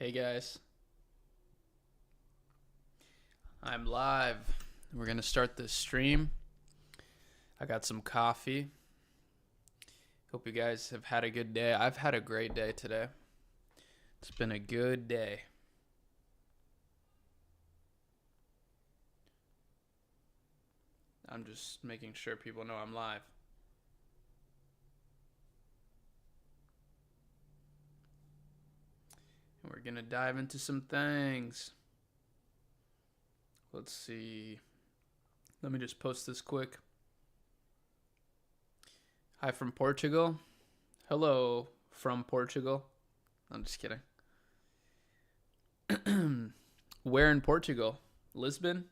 Hey guys, I'm live. We're gonna start this stream. I got some coffee. Hope you guys have had a good day. I've had a great day today. It's been a good day. I'm just making sure people know I'm live. And we're gonna dive into some things. Let's see. Let me just post this quick. Hi from Portugal. Hello from Portugal. I'm just kidding. Where in Portugal? Lisbon?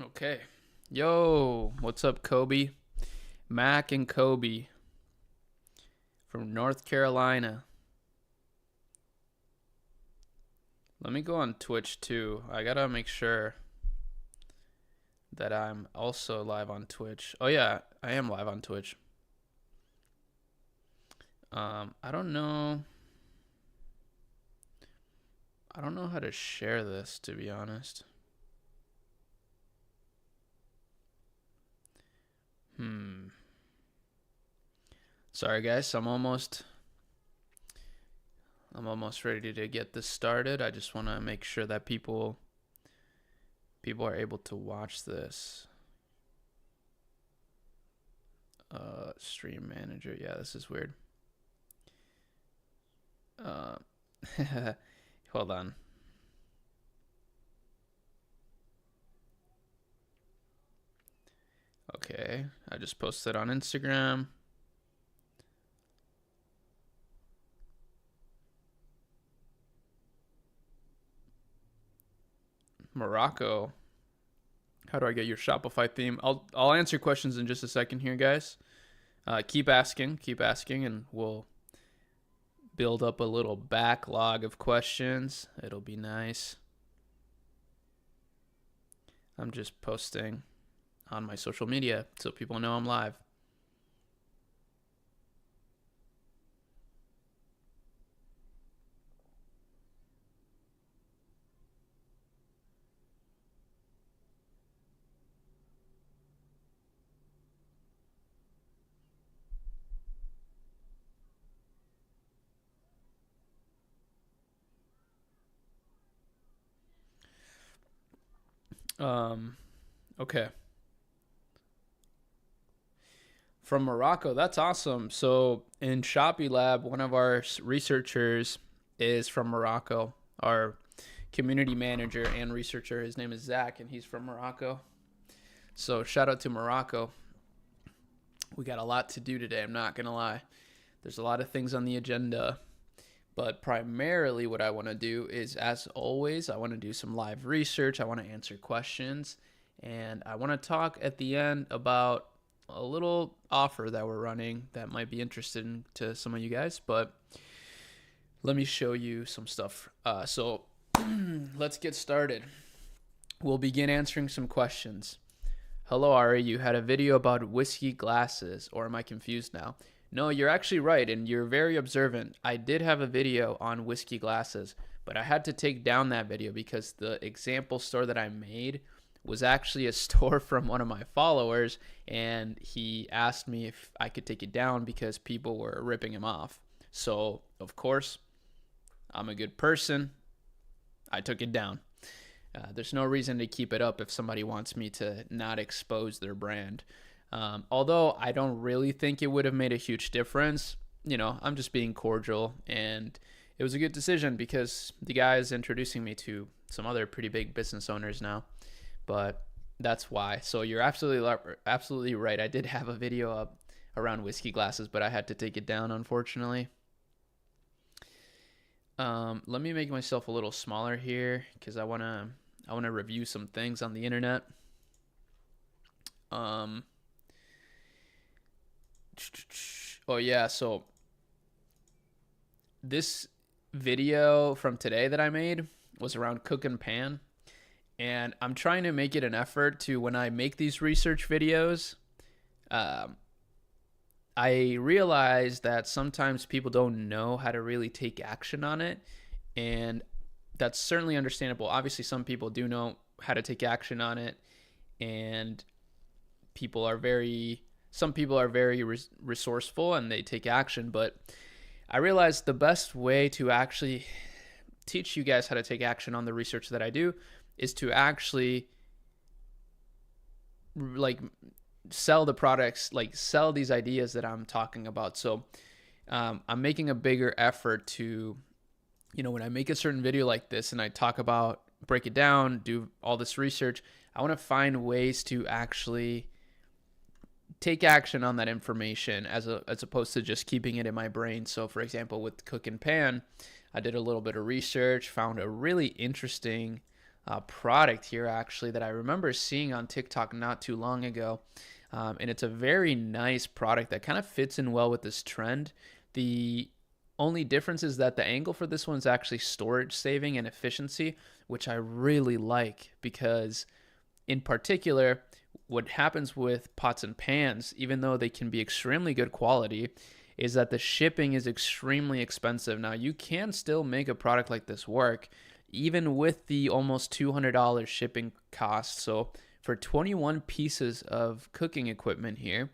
Okay. Yo, what's up, Kobe? Mac and Kobe from North Carolina. Let me go on Twitch too. I gotta make sure that I'm also live on Twitch. Oh yeah, I am live on Twitch. I don't know. I don't know how to share this, to be honest. Sorry guys, I'm almost ready to get this started. I just want to make sure that people are able to watch this. Stream manager. Yeah, this is weird. Hold on. Okay, I just posted on Instagram. Morocco. How do I get your Shopify theme? I'll answer questions in just a second here, guys. Keep asking, and we'll build up a little backlog of questions. It'll be nice. I'm just posting on my social media so people know I'm live. Okay. From Morocco, that's awesome. So in Shopee Lab, one of our researchers is from Morocco. Our community manager and researcher, his name is Zach, and he's from Morocco. So shout out to Morocco. We got a lot to do today, I'm not gonna lie. There's a lot of things on the agenda, but primarily what I want to do is, as always, I want to do some live research. I want to answer questions, and I want to talk at the end about a little offer that we're running that might be interesting to some of you guys. But let me show you some stuff. So let's get started. We'll begin answering some questions. Hello, Ari. You had a video about whiskey glasses, or am I confused now? No, you're actually right, and you're very observant. I did have a video on whiskey glasses, but I had to take down that video because the example store that I made was actually a store from one of my followers, and he asked me if I could take it down because people were ripping him off. So, of course, I'm a good person. I took it down. There's no reason to keep it up if somebody wants me to not expose their brand. Although I don't really think it would have made a huge difference. You know, I'm just being cordial, and it was a good decision because the guy is introducing me to some other pretty big business owners now. But that's why. So you're absolutely right. I did have a video up around whiskey glasses, but I had to take it down, unfortunately. Let me make myself a little smaller here because I wanna review some things on the internet. Oh yeah, so this video from today that I made was around cook and pan, and I'm trying to make it an effort to, when I make these research videos, um, I realize that sometimes people don't know how to really take action on it, and that's certainly understandable. Obviously, some people do know how to take action on it, and people are very some people are very resourceful and they take action. But I realized the best way to actually teach you guys how to take action on the research that I do is to actually like sell the products, like sell these ideas that I'm talking about. So I'm making a bigger effort to, when I make a certain video like this and I talk about, break it down, do all this research, I want to find ways to actually take action on that information as opposed to just keeping it in my brain. So for example, with Cook and Pan, I did a little bit of research, found a really interesting product here actually that I remember seeing on TikTok not too long ago. And it's a very nice product that kind of fits in well with this trend. The only difference is that the angle for this one is actually storage saving and efficiency, which I really like, because in particular, what happens with pots and pans, even though they can be extremely good quality, is that the shipping is extremely expensive. Now, you can still make a product like this work, even with the almost $200 shipping cost. So for 21 pieces of cooking equipment here,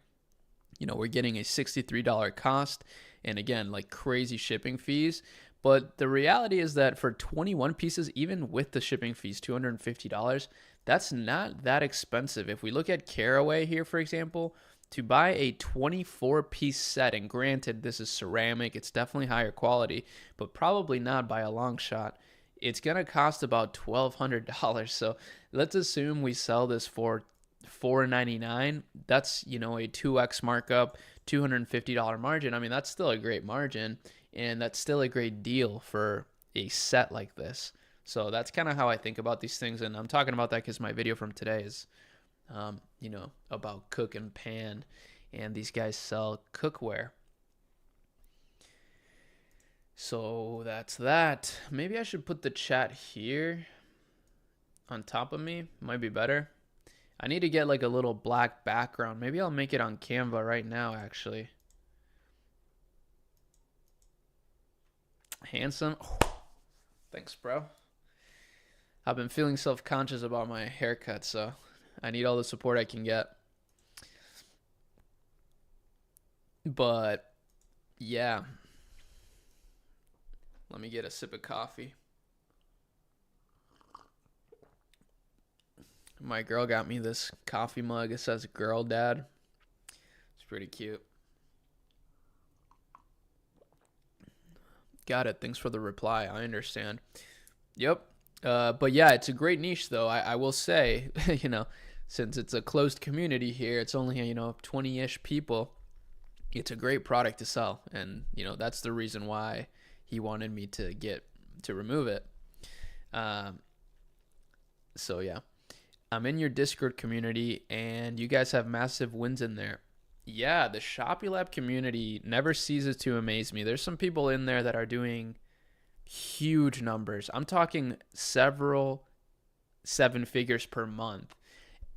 we're getting a $63 cost, and again, like crazy shipping fees. But the reality is that for 21 pieces, even with the shipping fees, $250, that's not that expensive. If we look at Caraway here, for example, to buy a 24-piece set, and granted, this is ceramic, it's definitely higher quality, but probably not by a long shot, it's going to cost about $1,200. So let's assume we sell this for $4.99. That's, a 2x markup, $250 margin. I mean, that's still a great margin, and that's still a great deal for a set like this. So that's kind of how I think about these things, and I'm talking about that because my video from today is, about Cook and Pan, and these guys sell cookware. So that's that. Maybe I should put the chat here on top of me. Might be better. I need to get like a little black background. Maybe I'll make it on Canva right now, actually. Handsome. Oh, thanks, bro. I've been feeling self-conscious about my haircut, so I need all the support I can get. But yeah, let me get a sip of coffee. My girl got me this coffee mug. It says "Girl Dad." It's pretty cute. Got it. Thanks for the reply. I understand. Yep. But yeah, it's a great niche, though. I will say, since it's a closed community here, it's only, 20-ish people. It's a great product to sell. And, that's the reason why he wanted me to remove it. So yeah, I'm in your Discord community, and you guys have massive wins in there. Yeah, the Shopee Lab community never ceases to amaze me. There's some people in there that are doing huge numbers. I'm talking several seven figures per month,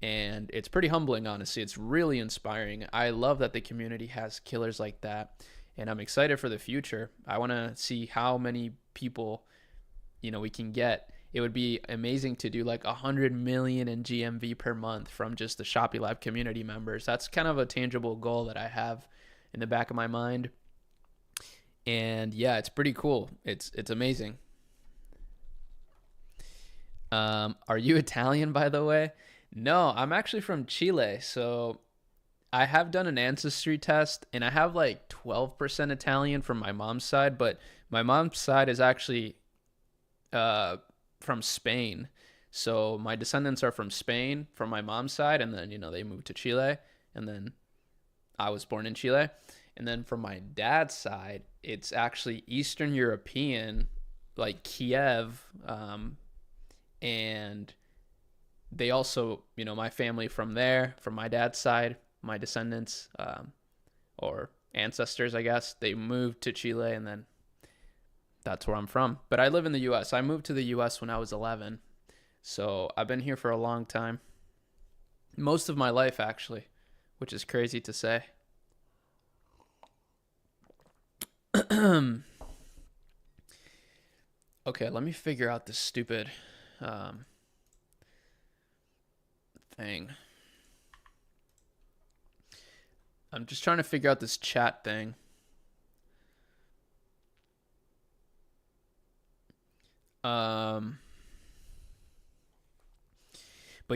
and it's pretty humbling, honestly. It's really inspiring. I love that the community has killers like that, and I'm excited for the future. I want to see how many people we can get. It would be amazing to do like 100 million in GMV per month from just the Shopee Lab community members. That's kind of a tangible goal that I have in the back of my mind. And yeah, it's pretty cool. It's amazing. Are you Italian, by the way? No, I'm actually from Chile. So I have done an ancestry test, and I have like 12% Italian from my mom's side, but my mom's side is actually from Spain. So my descendants are from Spain from my mom's side, and then, they moved to Chile, and then I was born in Chile. And then from my dad's side, it's actually Eastern European, like Kiev. And they also, my family from there, from my dad's side, my descendants, or ancestors, I guess. They moved to Chile, and then that's where I'm from. But I live in the US. I moved to the US when I was 11. So I've been here for a long time. Most of my life, actually, which is crazy to say. Okay, let me figure out this stupid thing. I'm just trying to figure out this chat thing. But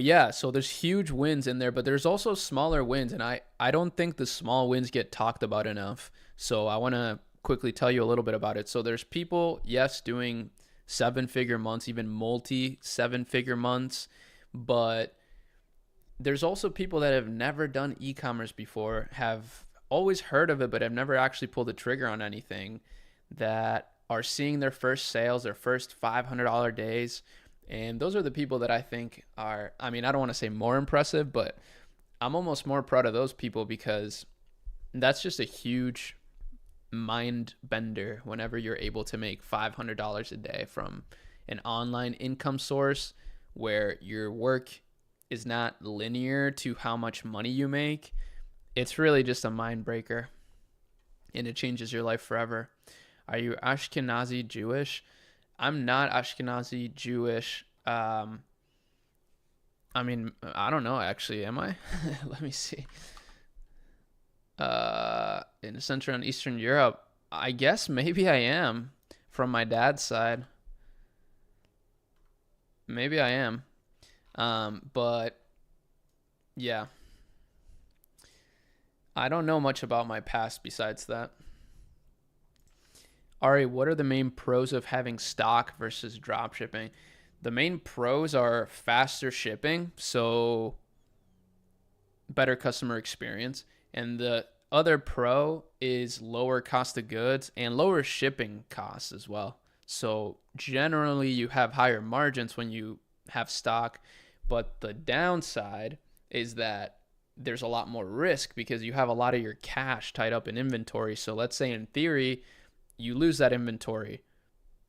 yeah, so there's huge wins in there, but there's also smaller wins, and I don't think the small wins get talked about enough. So I want to quickly tell you a little bit about it. So there's people, yes, doing 7-figure months, even multi 7-figure months, but there's also people that have never done e-commerce before, have always heard of it, but have never actually pulled the trigger on anything, that are seeing their first sales, their first $500 days. And those are the people that I think are, I mean, I don't want to say more impressive, but I'm almost more proud of those people, because that's just a huge mind bender whenever you're able to make $500 a day from an online income source where your work is not linear to how much money you make. It's really just a mind breaker, and it changes your life forever. Are you Ashkenazi Jewish? I'm not Ashkenazi Jewish. I mean, I don't know, actually. Am I? Let me see. In Central and Eastern Europe, I guess maybe I am, from my dad's side. Maybe I am. But yeah, I don't know much about my past besides that. Ari, what are the main pros of having stock versus drop shipping? The main pros are faster shipping, so better customer experience. And the other pro is lower cost of goods and lower shipping costs as well. So generally you have higher margins when you have stock, but the downside is that there's a lot more risk because you have a lot of your cash tied up in inventory. So let's say in theory, you lose that inventory,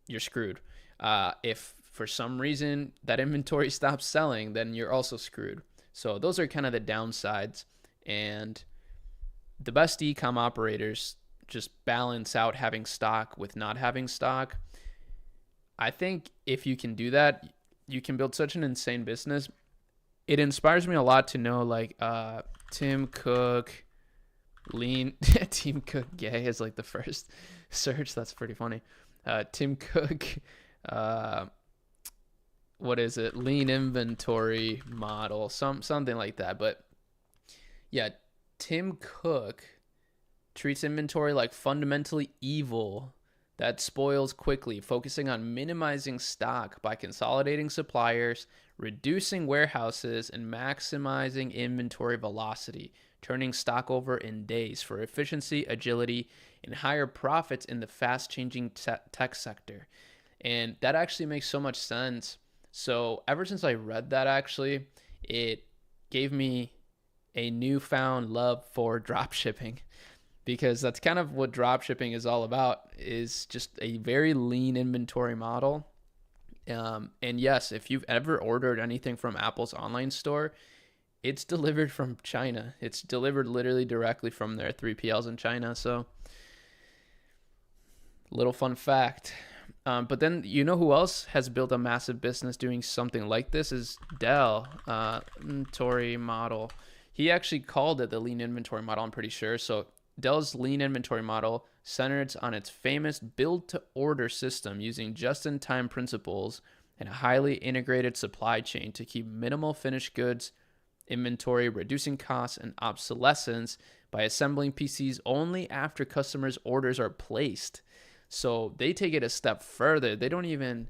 you're screwed. If for some reason that inventory stops selling, then you're also screwed. So those are kind of the downsides. And the best e-com operators just balance out having stock with not having stock. I think if you can do that, you can build such an insane business. It inspires me a lot to know, like, Tim Cook, lean, Tim Cook gay is like the first search. That's pretty funny. Tim Cook, what is it? Lean inventory model, something like that. But yeah, Tim Cook treats inventory like fundamentally evil that spoils quickly, focusing on minimizing stock by consolidating suppliers, reducing warehouses, and maximizing inventory velocity, turning stock over in days for efficiency, agility, and higher profits in the fast-changing tech sector. And that actually makes so much sense. So ever since I read that, actually, it gave me a newfound love for dropshipping, because that's kind of what dropshipping is all about, is just a very lean inventory model. And yes, if you've ever ordered anything from Apple's online store, it's delivered from China. It's delivered literally directly from their 3PLs in China. So, little fun fact. But then, you know who else has built a massive business doing something like this is Dell, inventory model. He actually called it the lean inventory model, I'm pretty sure. So Dell's lean inventory model centers on its famous build-to-order system using just-in-time principles and a highly integrated supply chain to keep minimal finished goods inventory, reducing costs and obsolescence by assembling PCs only after customers' orders are placed. So they take it a step further. They don't even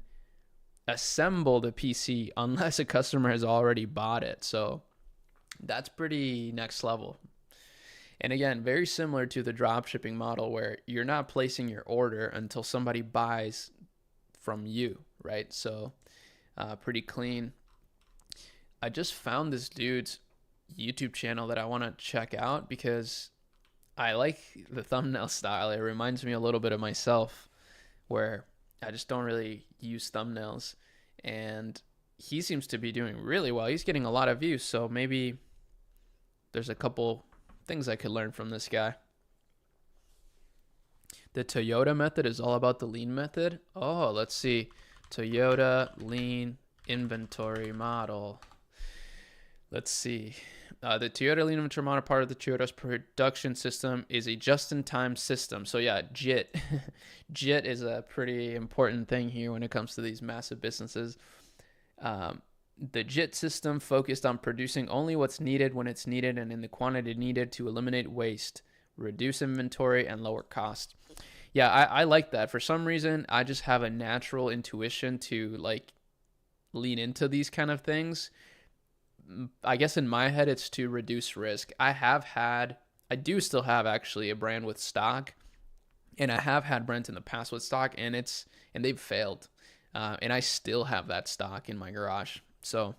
assemble the PC unless a customer has already bought it. So that's pretty next level. And again, very similar to the drop shipping model, where you're not placing your order until somebody buys from you, right? So pretty clean. I just found this dude's YouTube channel that I want to check out, because I like the thumbnail style. It reminds me a little bit of myself, where I just don't really use thumbnails. And he seems to be doing really well. He's getting a lot of views, so maybe there's a couple things I could learn from this guy. The Toyota method is all about the lean method. Oh, let's see. Toyota lean inventory model. Let's see. The Toyota lean inventory model, part of the Toyota's production system, is a just-in-time system. So yeah, JIT. JIT is a pretty important thing here when it comes to these massive businesses. The JIT system focused on producing only what's needed when it's needed and in the quantity needed to eliminate waste, reduce inventory, and lower cost. Yeah, I like that. For some reason, I just have a natural intuition to like lean into these kind of things. I guess in my head, it's to reduce risk. I do still have actually a brand with stock, and I have had brands in the past with stock, and they've failed. And I still have that stock in my garage. So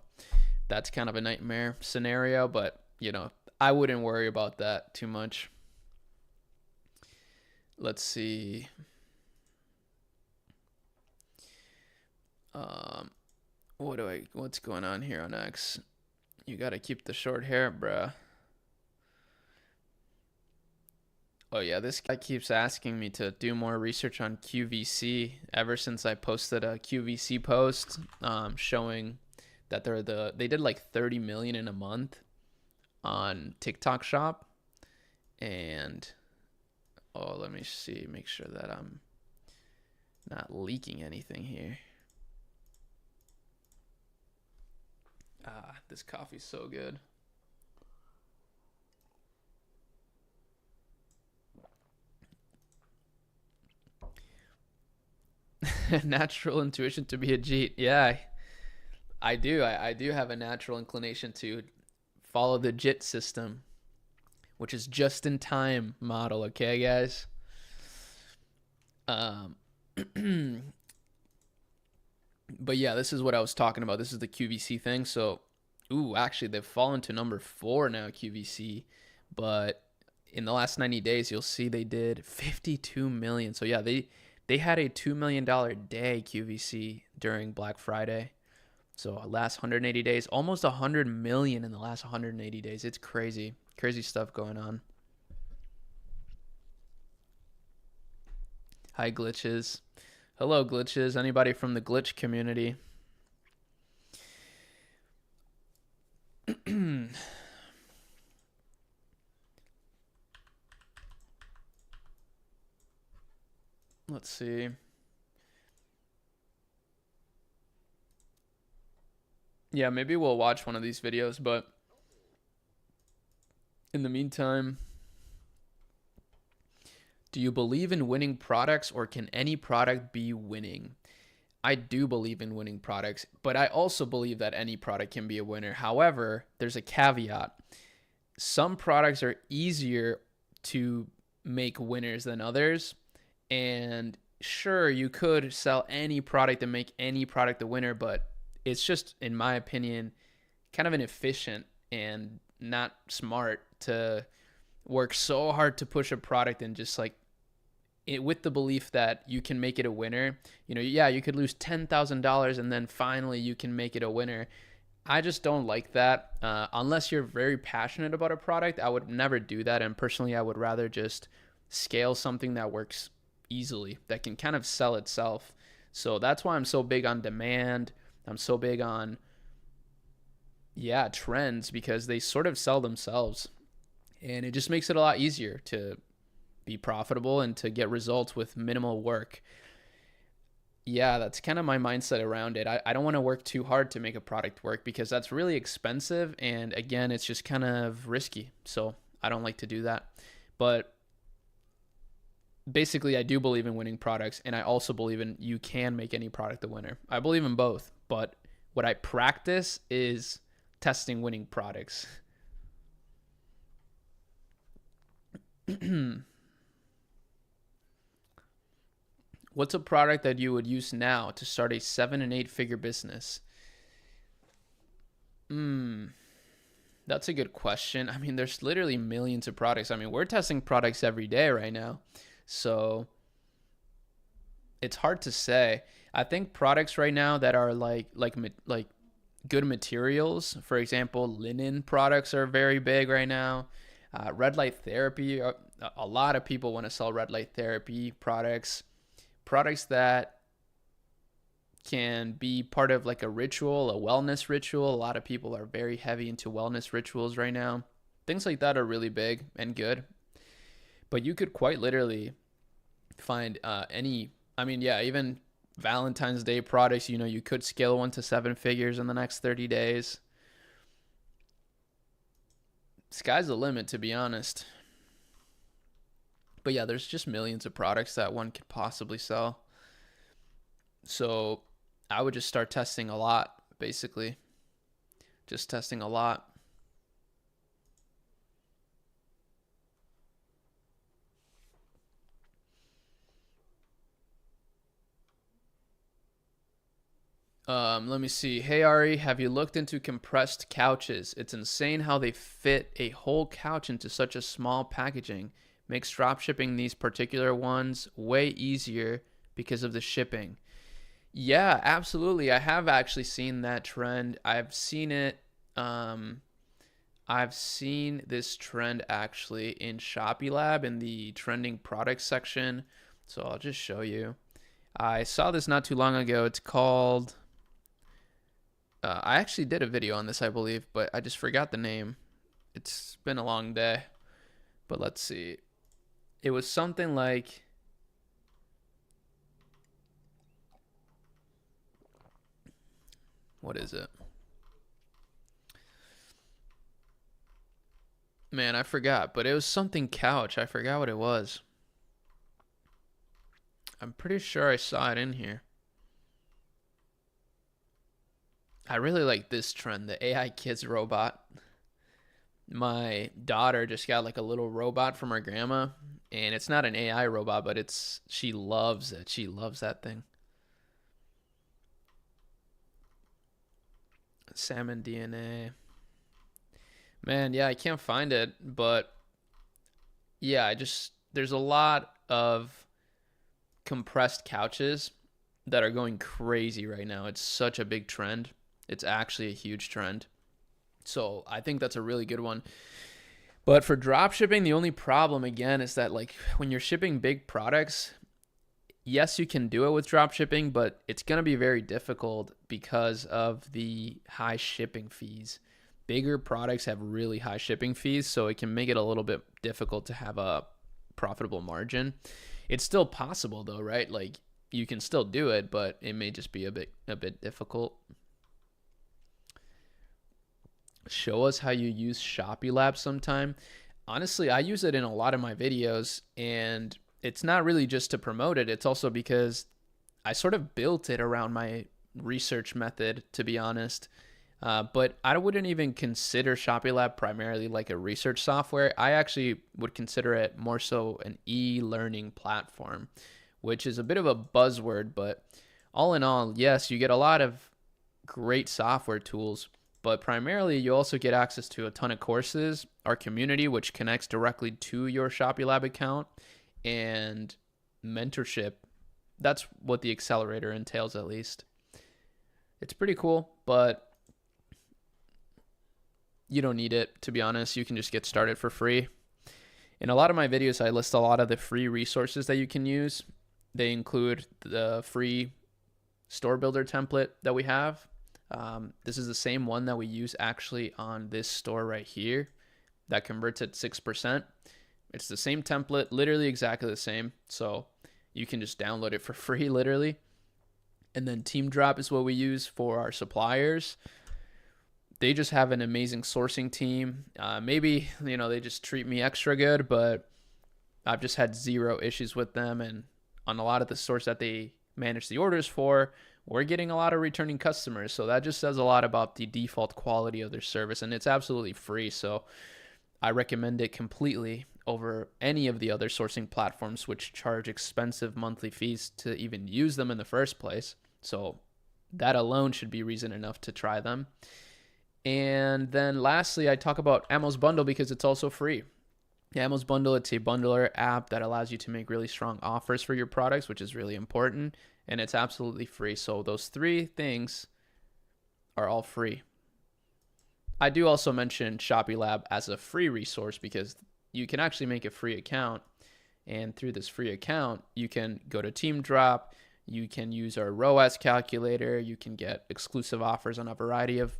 that's kind of a nightmare scenario, but I wouldn't worry about that too much. Let's see. What's going on here on X? You got to keep the short hair, bruh. Oh yeah, this guy keeps asking me to do more research on QVC ever since I posted a QVC post showing that they did like 30 million in a month on TikTok Shop. And let me see, make sure that I'm not leaking anything here. This coffee's so good. Natural intuition to be a Jeet. Yeah, I do. I do have a natural inclination to follow the JIT system, which is just in time model. Okay, guys. But yeah, this is what I was talking about. This is the QVC thing. So, actually, they've fallen to number 4 now, QVC. But in the last 90 days, you'll see they did 52 million. So yeah, they had a $2 million day QVC during Black Friday. So last 180 days, almost 100 million in the last 180 days. It's crazy. Crazy stuff going on. Hi, Glitches. Hello, Glitches. Anybody from the Glitch community? Let's see. Yeah, maybe we'll watch one of these videos, but in the meantime, do you believe in winning products, or can any product be winning? I do believe in winning products, but I also believe that any product can be a winner. However, there's a caveat. Some products are easier to make winners than others. And sure, you could sell any product and make any product a winner, but it's just, in my opinion, kind of inefficient and not smart to work so hard to push a product and just like with the belief that you can make it a winner. Yeah, you could lose $10,000 and then finally you can make it a winner. I just don't like that. Unless you're very passionate about a product, I would never do that. And personally, I would rather just scale something that works easily, that can kind of sell itself. So that's why I'm so big on demand. I'm so big on, trends, because they sort of sell themselves. And it just makes it a lot easier to be profitable and to get results with minimal work. Yeah, that's kind of my mindset around it. I don't want to work too hard to make a product work, because that's really expensive. And again, it's just kind of risky. So I don't like to do that. But basically, I do believe in winning products, and I also believe in you can make any product a winner. I believe in both, but what I practice is testing winning products. What's a product that you would use now to start a 7 and 8 figure business? That's a good question. I mean, there's literally millions of products. I mean, we're testing products every day right now. So it's hard to say. I think products right now that are like good materials, for example, linen products are very big right now. Red light therapy, a lot of people want to sell red light therapy products. Products that can be part of like a ritual, a wellness ritual. A lot of people are very heavy into wellness rituals right now. Things like that are really big and good. But you could quite literally find I mean, yeah, even Valentine's Day products, you could scale one to seven figures in the next 30 days. Sky's the limit, to be honest. But yeah, there's just millions of products that one could possibly sell. So I would just start testing a lot, basically. Just testing a lot. Let me see. Hey Ari, have you looked into compressed couches? It's insane how they fit a whole couch into such a small packaging. Makes drop shipping these particular ones way easier because of the shipping. Yeah, absolutely. I have actually seen that trend. I've seen it. Um, I've seen this trend actually in Shopee Lab in the trending products section. So I'll just show you. I saw this not too long ago. It's called I actually did a video on this, I believe, but I just forgot the name. It's been a long day, but let's see. It was something like, what is it? Man, I forgot, but it was something couch. I forgot what it was. I'm pretty sure I saw it in here. I really like this trend, the AI kids robot. My daughter just got like a little robot from her grandma, and it's not an AI robot, but she loves it. She loves that thing. Salmon DNA. Man, yeah, I can't find it, but yeah, there's a lot of compressed couches that are going crazy right now. It's such a big trend. It's actually a huge trend. So I think that's a really good one. But for drop shipping, the only problem again is that like when you're shipping big products, yes, you can do it with drop shipping, but it's going to be very difficult because of the high shipping fees. Bigger products have really high shipping fees, so it can make it a little bit difficult to have a profitable margin. It's still possible though, right? Like you can still do it, but it may just be a bit difficult. Show us how you use Shopee Lab sometime. Honestly, I use it in a lot of my videos, and it's not really just to promote it. It's also because I sort of built it around my research method, to be honest. But I wouldn't even consider Shopee Lab primarily like a research software. I actually would consider it more so an e-learning platform, which is a bit of a buzzword, but all in all, yes, you get a lot of great software tools, but primarily you also get access to a ton of courses, our community, which connects directly to your Shopee Lab account, and mentorship. That's what the accelerator entails, at least. It's pretty cool, but you don't need it, to be honest. You can just get started for free. In a lot of my videos, I list a lot of the free resources that you can use. They include the free store builder template that we have. This is the same one that we use actually on this store right here that converts at 6%. It's the same template, literally exactly the same. So you can just download it for free, literally. And then Team Drop is what we use for our suppliers. They just have an amazing sourcing team. Maybe, they just treat me extra good, but I've just had zero issues with them. And on a lot of the stores that they manage the orders for, we're getting a lot of returning customers. So that just says a lot about the default quality of their service. And it's absolutely free. So I recommend it completely over any of the other sourcing platforms which charge expensive monthly fees to even use them in the first place. So that alone should be reason enough to try them. And then lastly, I talk about Ammo's Bundle because it's also free. Ammo's Bundle, it's a bundler app that allows you to make really strong offers for your products, which is really important, and it's absolutely free. So those three things are all free. I do also mention Shopee Lab as a free resource because you can actually make a free account, and through this free account, you can go to Team Drop, you can use our ROAS calculator, you can get exclusive offers on a variety of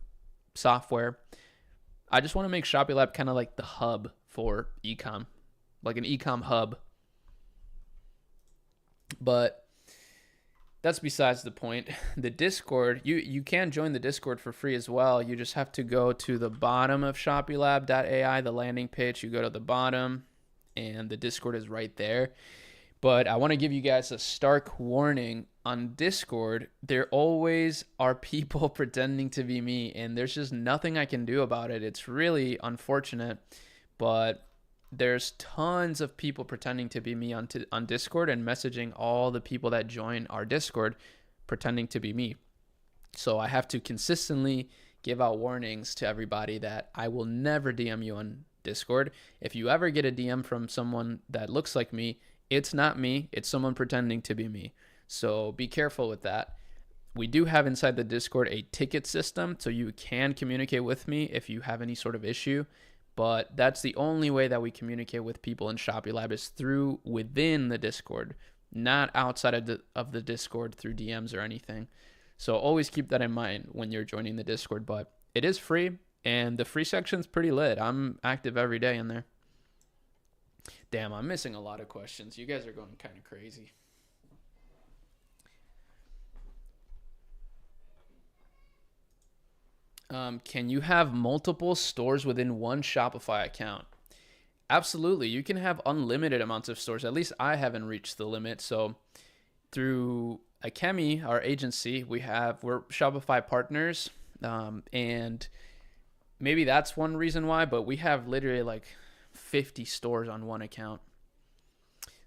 software. I just want to make Shopee Lab kind of like the hub for ecom, like an ecom hub. But that's besides the point. The Discord, you can join the Discord for free as well. You just have to go to the bottom of ShopeeLab.ai, the landing page. You go to the bottom, and the Discord is right there. But I want to give you guys a stark warning. On Discord, there always are people pretending to be me, and there's just nothing I can do about it. It's really unfortunate, but there's tons of people pretending to be me on Discord and messaging all the people that join our Discord pretending to be me. So I have to consistently give out warnings to everybody that I will never DM you on Discord. If you ever get a DM from someone that looks like me, it's not me. It's someone pretending to be me. So be careful with that. We do have inside the Discord a ticket system, so you can communicate with me if you have any sort of issue. But that's the only way that we communicate with people in Shopee Lab is through within the Discord, not outside of the Discord through DMs or anything. So always keep that in mind when you're joining the Discord. But it is free, and the free section's pretty lit. I'm active every day in there. Damn, I'm missing a lot of questions. You guys are going kind of crazy. Can you have multiple stores within one Shopify account? Absolutely. You can have unlimited amounts of stores. At least I haven't reached the limit. So through Akemi, our agency, we're Shopify partners. And maybe that's one reason why, but we have literally like 50 stores on one account.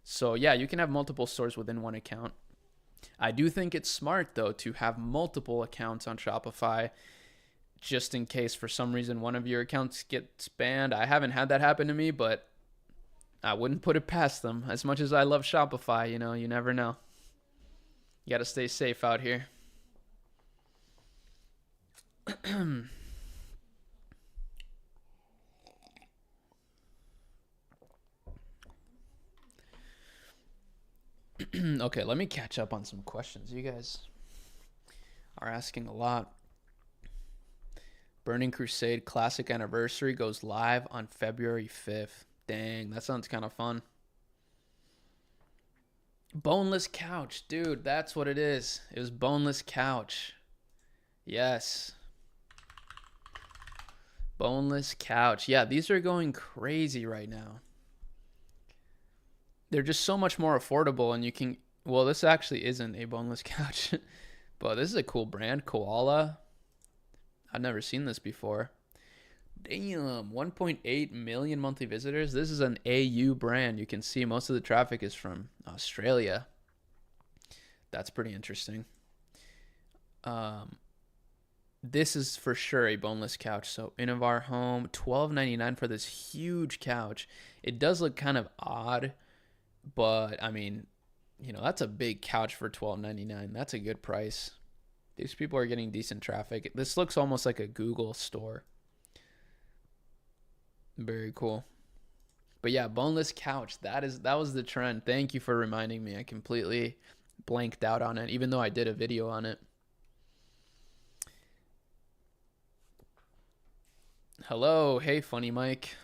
So yeah, you can have multiple stores within one account. I do think it's smart though to have multiple accounts on Shopify, just in case for some reason one of your accounts gets banned. I haven't had that happen to me, but I wouldn't put it past them. As much as I love Shopify, you never know. You got to stay safe out here. Okay, let me catch up on some questions. You guys are asking a lot. Burning Crusade Classic Anniversary goes live on February 5th. Dang, that sounds kind of fun. Boneless Couch. Dude, that's what it is. It was Boneless Couch. Yes. Boneless Couch. Yeah, these are going crazy right now. They're just so much more affordable, and you can... Well, this actually isn't a boneless couch, but this is a cool brand, Koala. I've never seen this before. Damn, 1.8 million monthly visitors. This is an AU brand. You can see most of the traffic is from Australia. That's pretty interesting. This is for sure a boneless couch. So Innovar Home, $12.99 for this huge couch. It does look kind of odd, but I mean, that's a big couch for $12.99. That's a good price. These people are getting decent traffic. This looks almost like a Google store. Very cool. But yeah, boneless couch. That was the trend. Thank you for reminding me. I completely blanked out on it, even though I did a video on it. Hello. Hey, Funny Mike.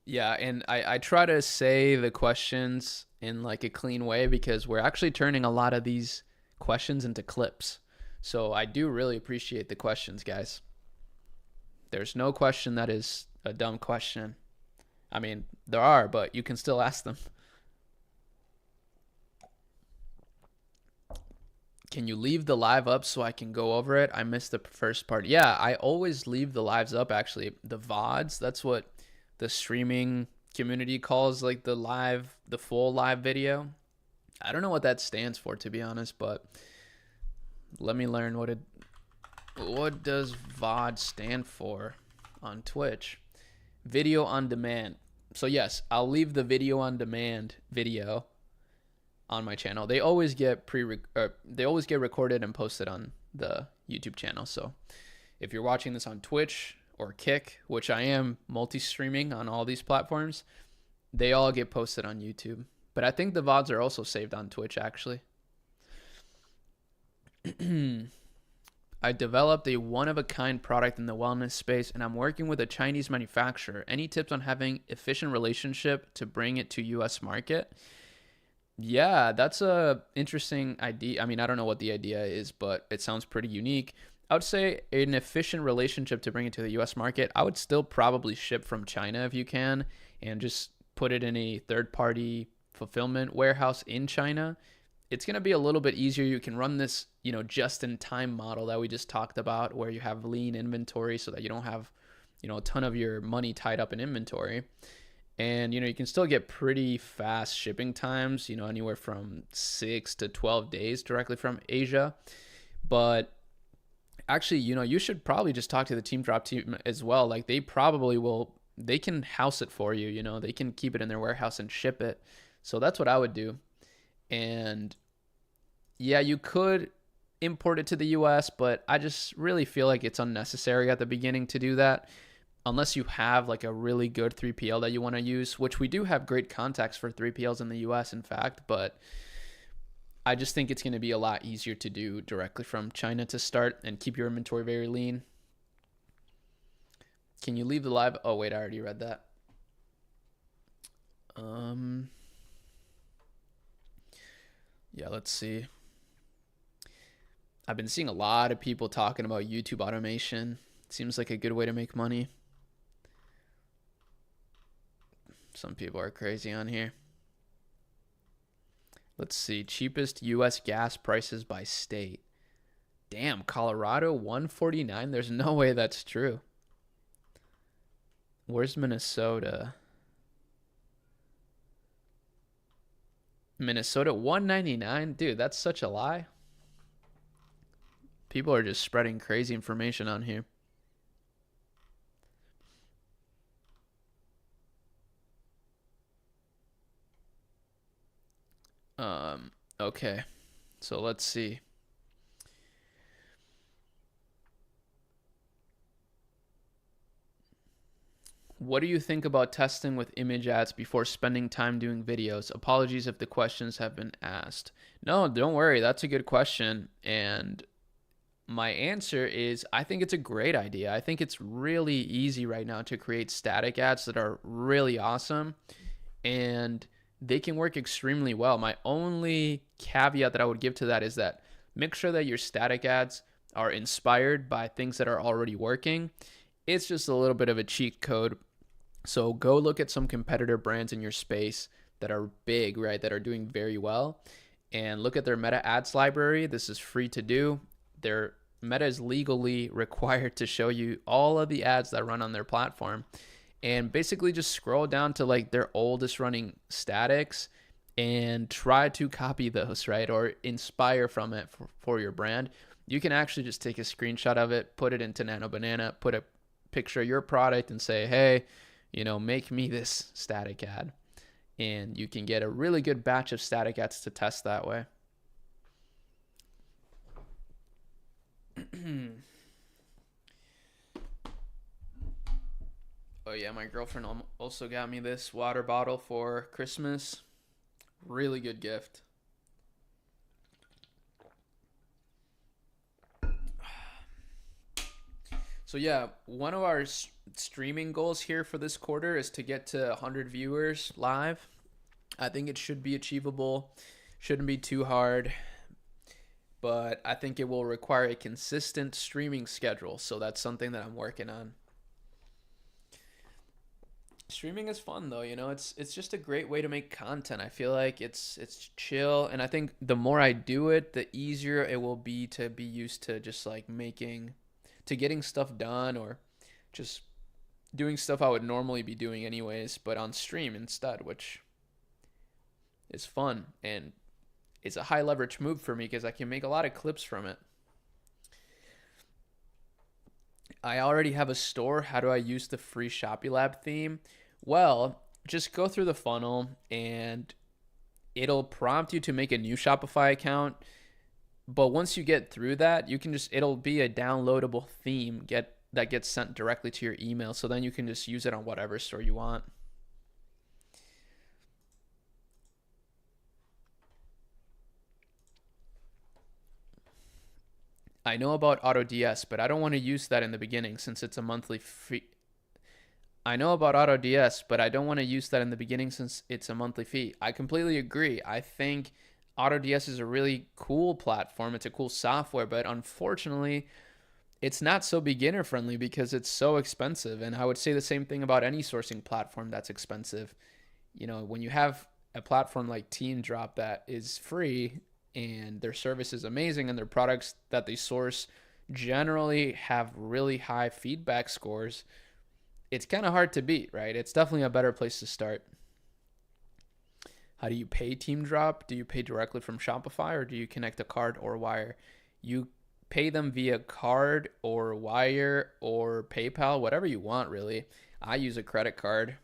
Yeah, and I try to say the questions in like a clean way because we're actually turning a lot of these questions into clips. So I do really appreciate the questions, guys. There's no question that is a dumb question. I mean, there are, but you can still ask them. Can you leave the live up so I can go over it? I missed the first part. Yeah, I always leave the lives up, actually. The VODs, that's what the streaming community calls like the full live video. I don't know what that stands for, to be honest, but let me learn what does VOD stand for on Twitch? Video on demand. So yes, I'll leave the video on demand video on my channel. They always get recorded and posted on the YouTube channel. So if you're watching this on Twitch or Kick, which I am multi-streaming on all these platforms, they all get posted on YouTube. But I think the VODs are also saved on Twitch, actually. I developed a one-of-a-kind product in the wellness space, and I'm working with a Chinese manufacturer. Any tips on having efficient relationship to bring it to U.S. market? Yeah, that's a interesting idea. I mean, I don't know what the idea is, but it sounds pretty unique. I would say an efficient relationship to bring it to the US market. I would still probably ship from China if you can and just put it in a third-party fulfillment warehouse in China. It's going to be a little bit easier. You can run this, just-in-time model that we just talked about where you have lean inventory so that you don't have, a ton of your money tied up in inventory. And, you can still get pretty fast shipping times, anywhere from 6 to 12 days directly from Asia. But actually, you should probably just talk to the Team Drop team as well. Like they can house it for you, they can keep it in their warehouse and ship it. So that's what I would do. And yeah, you could import it to the US, but I just really feel like it's unnecessary at the beginning to do that. Unless you have like a really good 3PL that you want to use, which we do have great contacts for 3PLs in the US, in fact, but I just think it's going to be a lot easier to do directly from China to start and keep your inventory very lean. Can you leave the live? Oh, wait, I already read that. Yeah, let's see. I've been seeing a lot of people talking about YouTube automation. Seems like a good way to make money. Some people are crazy on here. Let's see. Cheapest U.S. gas prices by state. Damn, Colorado, $1.49? There's no way that's true. Where's Minnesota? Minnesota, $1.99? Dude, that's such a lie. People are just spreading crazy information on here. Okay, so let's see. What do you think about testing with image ads before spending time doing videos? Apologies if the questions have been asked. No, don't worry. That's a good question. And my answer is I think it's a great idea. I think it's really easy right now to create static ads that are really awesome. And they can work extremely well. My only caveat that I would give to that is that make sure that your static ads are inspired by things that are already working. It's just a little bit of a cheat code. So go look at some competitor brands in your space that are big, right? That are doing very well. And look at their meta ads library. This is free to do. Their Meta is legally required to show you all of the ads that run on their platform. And basically just scroll down to like their oldest running statics and try to copy those, right? Or inspire from it for your brand. You can actually just take a screenshot of it, put it into Nano Banana, put a picture of your product and say, hey, make me this static ad. And you can get a really good batch of static ads to test that way. Oh yeah, my girlfriend also got me this water bottle for Christmas. Really good gift. So yeah, one of our streaming goals here for this quarter is to get to 100 viewers live. I think it should be achievable. Shouldn't be too hard. But I think it will require a consistent streaming schedule. So that's something that I'm working on. Streaming is fun though, it's just a great way to make content. I feel like it's chill, and I think the more I do it, the easier it will be to be used to just like getting stuff done, or just doing stuff I would normally be doing anyways, but on stream instead, which is fun. And is a high leverage move for me because I can make a lot of clips from it. I already have a store. How do I use the free Shopee Lab theme? Well, just go through the funnel and it'll prompt you to make a new Shopify account. But once you get through that, you can just, it'll be a downloadable theme that gets sent directly to your email. So then you can just use it on whatever store you want. I know about AutoDS, but I don't want to use that in the beginning since it's a monthly fee. I know about AutoDS, but I don't want to use that in the beginning since it's a monthly fee. I completely agree. I think AutoDS is a really cool platform. It's a cool software, but unfortunately, it's not so beginner friendly because it's so expensive. And I would say the same thing about any sourcing platform that's expensive. You know, when you have a platform like TeamDrop that is free and their service is amazing and their products that they source generally have really high feedback scores, it's kind of hard to beat, right? It's definitely a better place to start. How do you pay TeamDrop? Do you pay directly from Shopify or do you connect a card or wire? You pay them via card or wire or PayPal, whatever you want, really. I use a credit card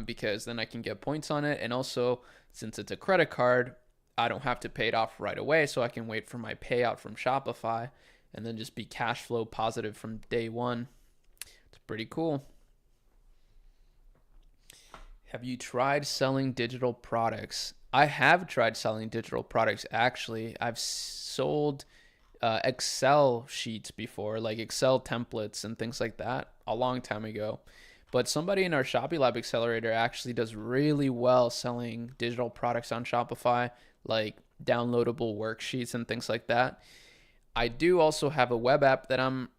because then I can get points on it. And also, since it's a credit card, I don't have to pay it off right away. So I can wait for my payout from Shopify and then just be cash flow positive from day one. It's pretty cool. Have you tried selling digital products? I have tried selling digital products, actually. I've sold Excel sheets before, like Excel templates and things like that, a long time ago. But somebody in our Shopee Lab Accelerator actually does really well selling digital products on Shopify, like downloadable worksheets and things like that. I do also have a web app that I'm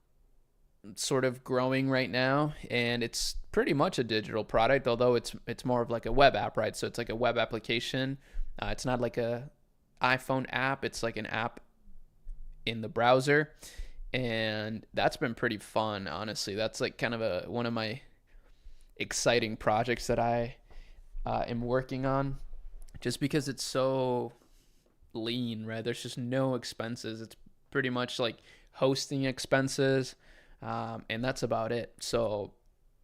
sort of growing right now, and it's pretty much a digital product, although it's more of like a web app, right? So it's like a web application. It's not like a iPhone app. It's like an app in the browser, and that's been pretty fun, honestly. That's like kind of one of my exciting projects that I am working on, just because it's so lean, right? There's just no expenses. It's pretty much like hosting expenses, and that's about it. So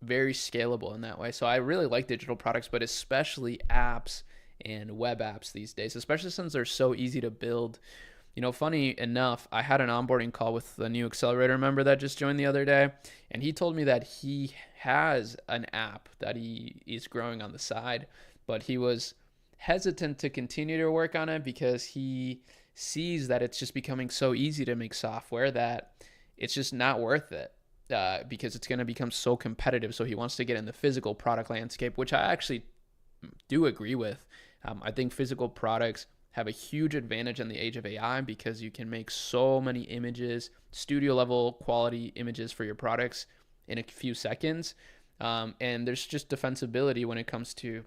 very scalable in that way. So I really like digital products, but especially apps and web apps these days, especially since they're so easy to build. You know, funny enough, I had an onboarding call with the new accelerator member that just joined the other day, and he told me that he has an app that he is growing on the side, but he was hesitant to continue to work on it because he sees that it's just becoming so easy to make software that it's just not worth it, because it's going to become so competitive. So he wants to get in the physical product landscape, which I actually do agree with. I think physical products have a huge advantage in the age of AI because you can make so many images, studio level quality images for your products in a few seconds. And there's just defensibility when it comes to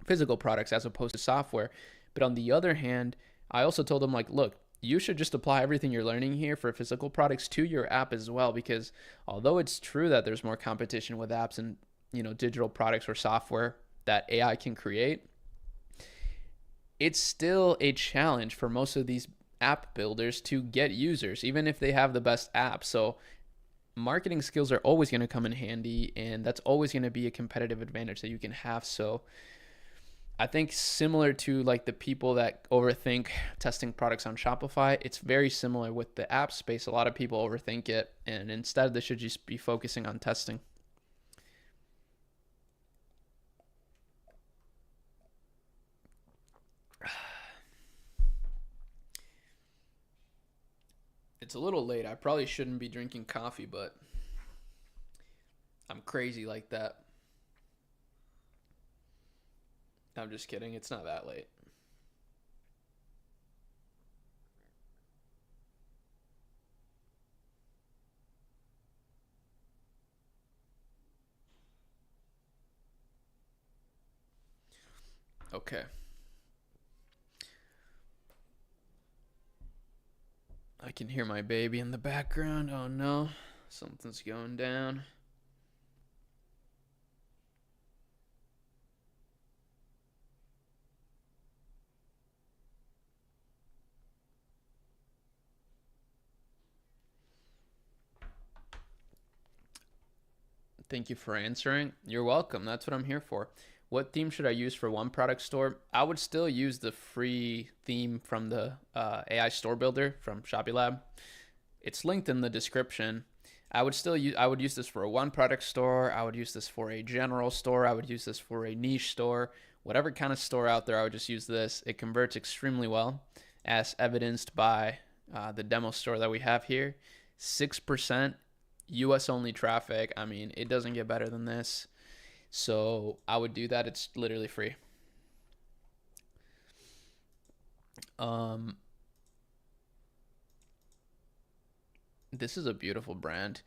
physical products as opposed to software. But on the other hand, I also told him, like, look, you should just apply everything you're learning here for physical products to your app as well, because although it's true that there's more competition with apps and, you know, digital products or software that AI can create, it's still a challenge for most of these app builders to get users, even if they have the best app. So marketing skills are always going to come in handy, and that's always going to be a competitive advantage that you can have. So I think similar to like the people that overthink testing products on Shopify, it's very similar with the app space. A lot of people overthink it, and instead they should just be focusing on testing. It's a little late. I probably shouldn't be drinking coffee, but I'm crazy like that. I'm just kidding. It's not that late. Okay. I can hear my baby in the background. Oh no. Something's going down. Thank you for answering. You're welcome. That's what I'm here for. What theme should I use for one product store? I would still use the free theme from the AI store builder from Shopify Lab. It's linked in the description. I would use this for a one product store. I would use this for a general store. I would use this for a niche store. Whatever kind of store out there, I would just use this. It converts extremely well, as evidenced by the demo store that we have here. 6% US only traffic. I mean, it doesn't get better than this. So I would do that. It's literally free. This is a beautiful brand.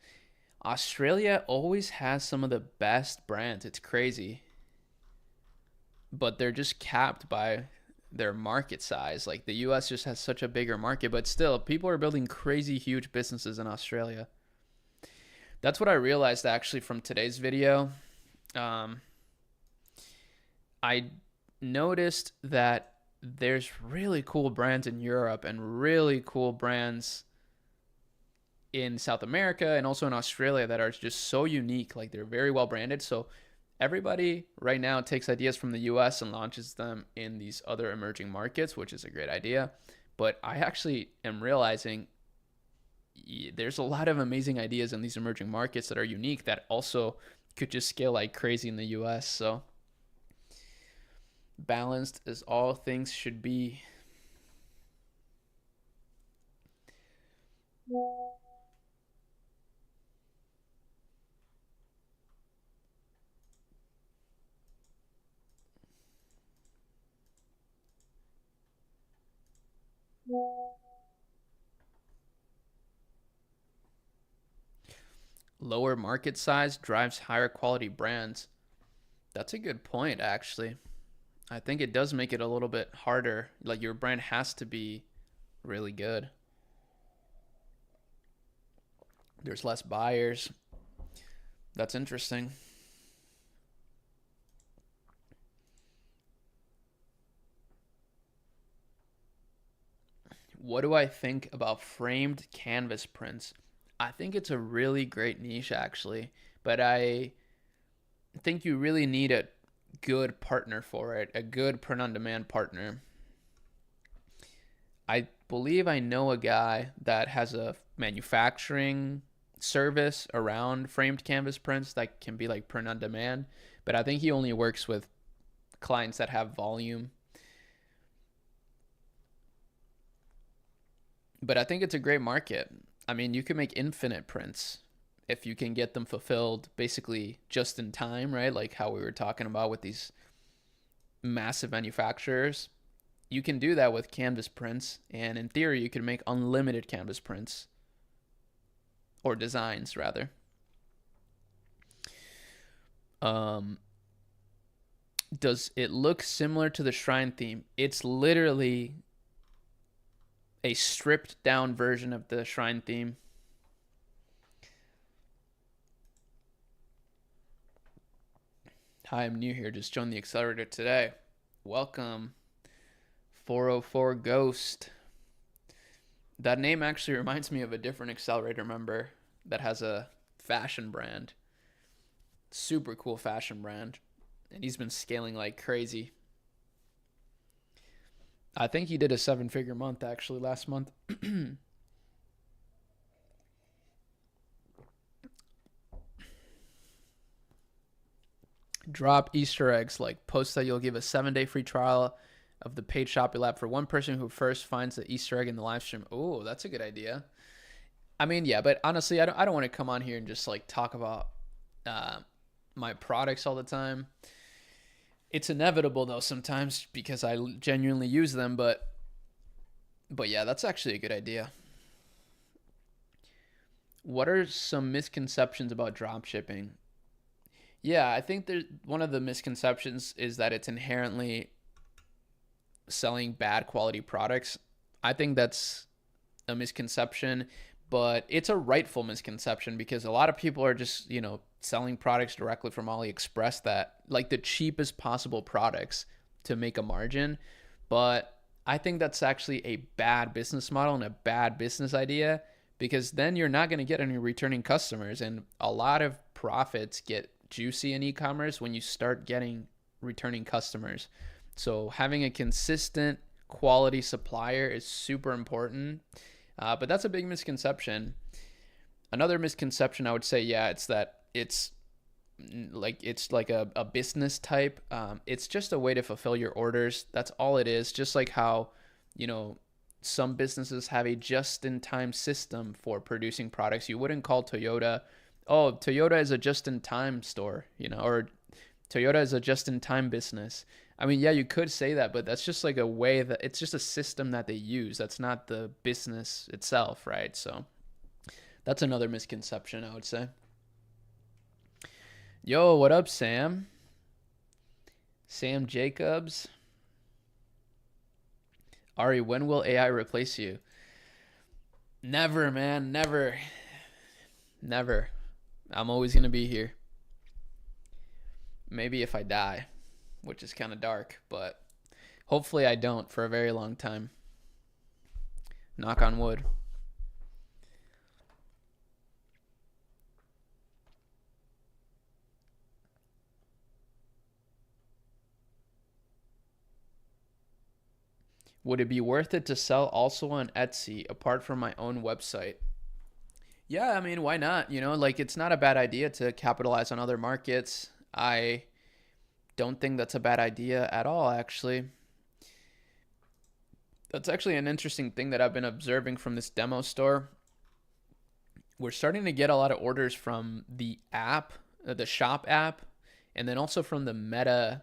Australia always has some of the best brands. It's crazy. But they're just capped by their market size. Like the US just has such a bigger market, but still, people are building crazy huge businesses in Australia. That's what I realized actually from today's video. I noticed that there's really cool brands in Europe and really cool brands in South America and also in Australia that are just so unique. Like they're very well branded. So everybody right now takes ideas from the US and launches them in these other emerging markets, which is a great idea. But I actually am realizing there's a lot of amazing ideas in these emerging markets that are unique that also could just scale like crazy in the US. So balanced as all things should be. Lower market size drives higher quality brands. That's a good point, actually. I think it does make it a little bit harder. Like your brand has to be really good. There's less buyers. That's interesting. What do I think about framed canvas prints? I think it's a really great niche, actually, but I think you really need a good partner for it, a good print on demand partner. I believe I know a guy that has a manufacturing service around framed canvas prints that can be like print on demand, but I think he only works with clients that have volume. But I think it's a great market. I mean, you can make infinite prints if you can get them fulfilled basically just in time, right? Like how we were talking about with these massive manufacturers. You can do that with canvas prints, and in theory, you can make unlimited canvas prints or designs rather. Does it look similar to the shrine theme? It's literally a stripped down version of the shrine theme. Hi, I'm new here. Just joined the accelerator today. Welcome, 404 Ghost. That name actually reminds me of a different accelerator member that has a fashion brand. Super cool fashion brand. And he's been scaling like crazy. I think he did a 7-figure month actually last month. Drop Easter eggs, like post that you'll give a 7-day free trial of the paid Shopify Lab for one person who first finds the Easter egg in the live stream. Oh, that's a good idea. I mean, yeah, but honestly, I don't want to come on here and just like talk about my products all the time. It's inevitable though sometimes because I genuinely use them, but yeah, that's actually a good idea. What are some misconceptions about drop shipping? Yeah, I think one of the misconceptions is that it's inherently selling bad quality products. I think that's a misconception, but it's a rightful misconception because a lot of people are just, selling products directly from AliExpress that like the cheapest possible products to make a margin. But I think that's actually a bad business model and a bad business idea because then you're not going to get any returning customers. And a lot of profits get juicy in e-commerce when you start getting returning customers. So having a consistent quality supplier is super important. But that's a big misconception. Another misconception I would say, yeah, it's that it's like a business type. It's just a way to fulfill your orders. That's all it is. Just like how, you know, some businesses have a just-in-time system for producing products. You wouldn't call Toyota, oh, Toyota is a just-in-time store, you know, or Toyota is a just-in-time business. I mean, yeah, you could say that, but that's just like a way that it's just a system that they use. That's not the business itself, right? So that's another misconception, I would say. Yo, what up, Sam? Sam Jacobs. Ari, when will AI replace you? Never, man. Never. Never. I'm always going to be here. Maybe if I die, which is kind of dark, but hopefully I don't for a very long time. Knock on wood. Would it be worth it to sell also on Etsy apart from my own website? Yeah, I mean, why not? You know, like it's not a bad idea to capitalize on other markets. I don't think that's a bad idea at all, actually. That's actually an interesting thing that I've been observing from this demo store. We're starting to get a lot of orders from the app, the shop app, and then also from the Meta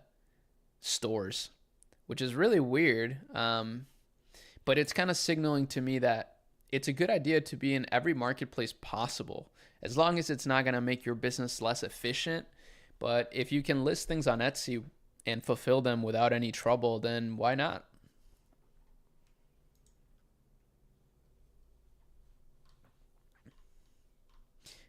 stores, which is really weird. But it's kind of signaling to me that it's a good idea to be in every marketplace possible, as long as it's not going to make your business less efficient. But if you can list things on Etsy and fulfill them without any trouble, then why not?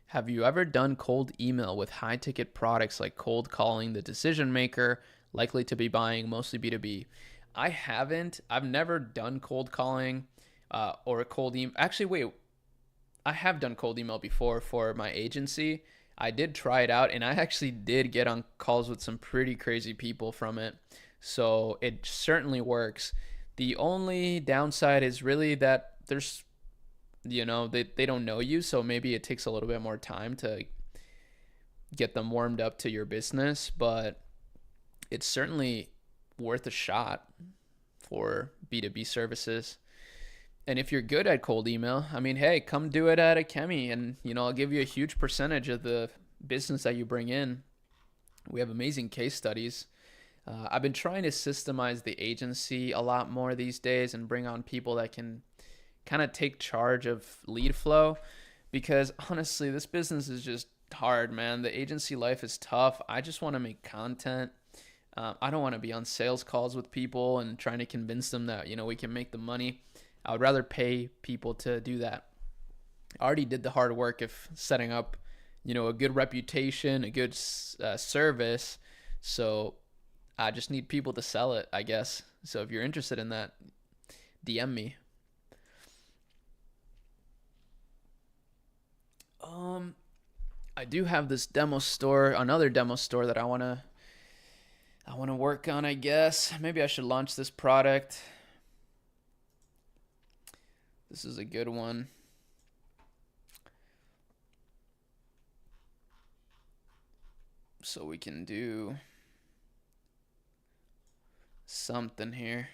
Have you ever done cold email with high ticket products like cold calling the decision maker likely to be buying mostly B2B? I haven't. I've never done cold calling or a cold email. Actually, wait, I have done cold email before for my agency. I did try it out and I actually did get on calls with some pretty crazy people from it. So it certainly works. The only downside is really that there's, they don't know you. So maybe it takes a little bit more time to get them warmed up to your business. But it's certainly worth a shot for B2B services. And if you're good at cold email, I mean, hey, come do it at Akemi and, I'll give you a huge percentage of the business that you bring in. We have amazing case studies. I've been trying to systemize the agency a lot more these days and bring on people that can kind of take charge of lead flow, because honestly, this business is just hard, man. The agency life is tough. I just want to make content. I don't want to be on sales calls with people and trying to convince them that, we can make the money. I would rather pay people to do that. I already did the hard work of setting up, a good reputation, a good service. So I just need people to sell it, I guess. So if you're interested in that, DM me. I do have this demo store, another demo store that I want to work on, I guess. Maybe I should launch this product. This is a good one. So we can do something here.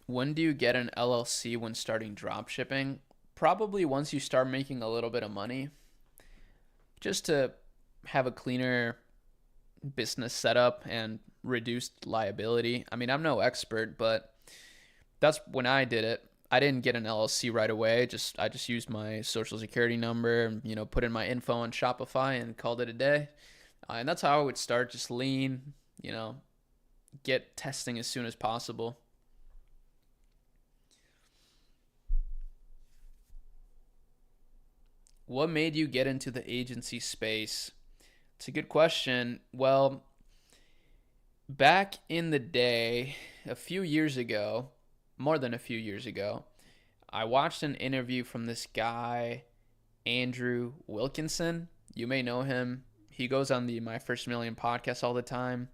When do you get an LLC when starting drop shipping? Probably once you start making a little bit of money, just to have a cleaner business setup and reduced liability. I mean, I'm no expert, but that's when I did it. I didn't get an LLC right away. I just used my social security number, put in my info on Shopify and called it a day. And that's how I would start, just lean, get testing as soon as possible. What made you get into the agency space? It's a good question. Well, back in the day, a few years ago, more than a few years ago, I watched an interview from this guy, Andrew Wilkinson. You may know him. He goes on the My First Million podcast all the time.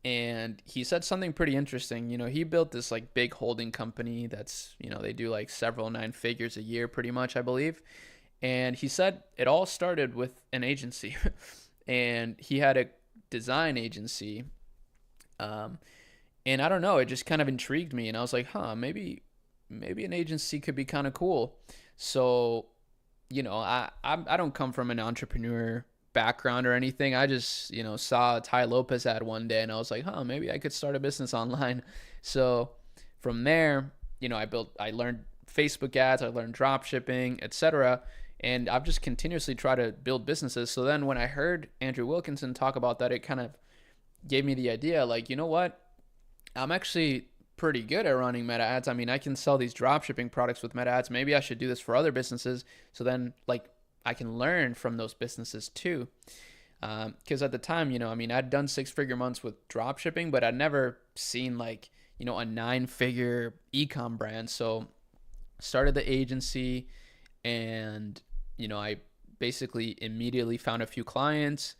And he said something pretty interesting. He built this like big holding company that's, they do like several nine figures a year pretty much, I believe. And he said it all started with an agency. And he had a design agency. And I don't know, it just kind of intrigued me. And I was like, maybe an agency could be kind of cool. So, I don't come from an entrepreneur background or anything. I just, saw a Ty Lopez ad one day and I was like, maybe I could start a business online. So from there, I learned Facebook ads, I learned drop shipping, etc. And I've just continuously tried to build businesses. So then when I heard Andrew Wilkinson talk about that, it kind of gave me the idea, like, you know what? I'm actually pretty good at running meta ads. I mean, I can sell these drop shipping products with meta ads. Maybe I should do this for other businesses. So then, like, I can learn from those businesses too. Because at the time, I'd done 6-figure months with drop shipping, but I'd never seen like, a 9-figure ecom brand. So started the agency and, I basically immediately found a few clients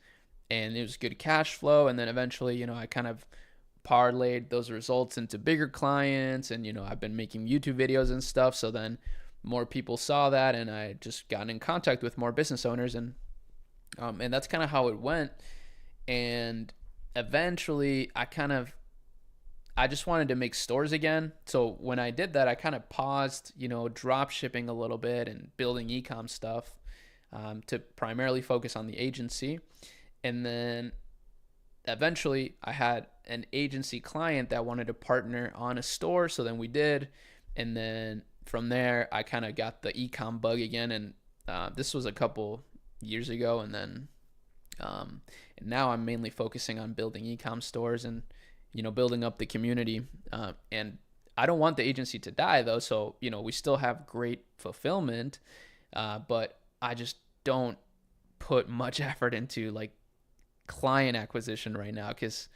and it was good cash flow. And then eventually, I kind of parlayed those results into bigger clients and I've been making YouTube videos and stuff, so then more people saw that and I just got in contact with more business owners and that's kind of how it went. And eventually I just wanted to make stores again. So when I did that, I kind of paused, drop shipping a little bit and building ecom stuff to primarily focus on the agency. And then eventually I had an agency client that wanted to partner on a store. So then we did. And then from there, I kind of got the ecom bug again. And this was a couple years ago. And then and now I'm mainly focusing on building ecom stores and, building up the community. And I don't want the agency to die though. So, we still have great fulfillment, but I just don't put much effort into like client acquisition right now because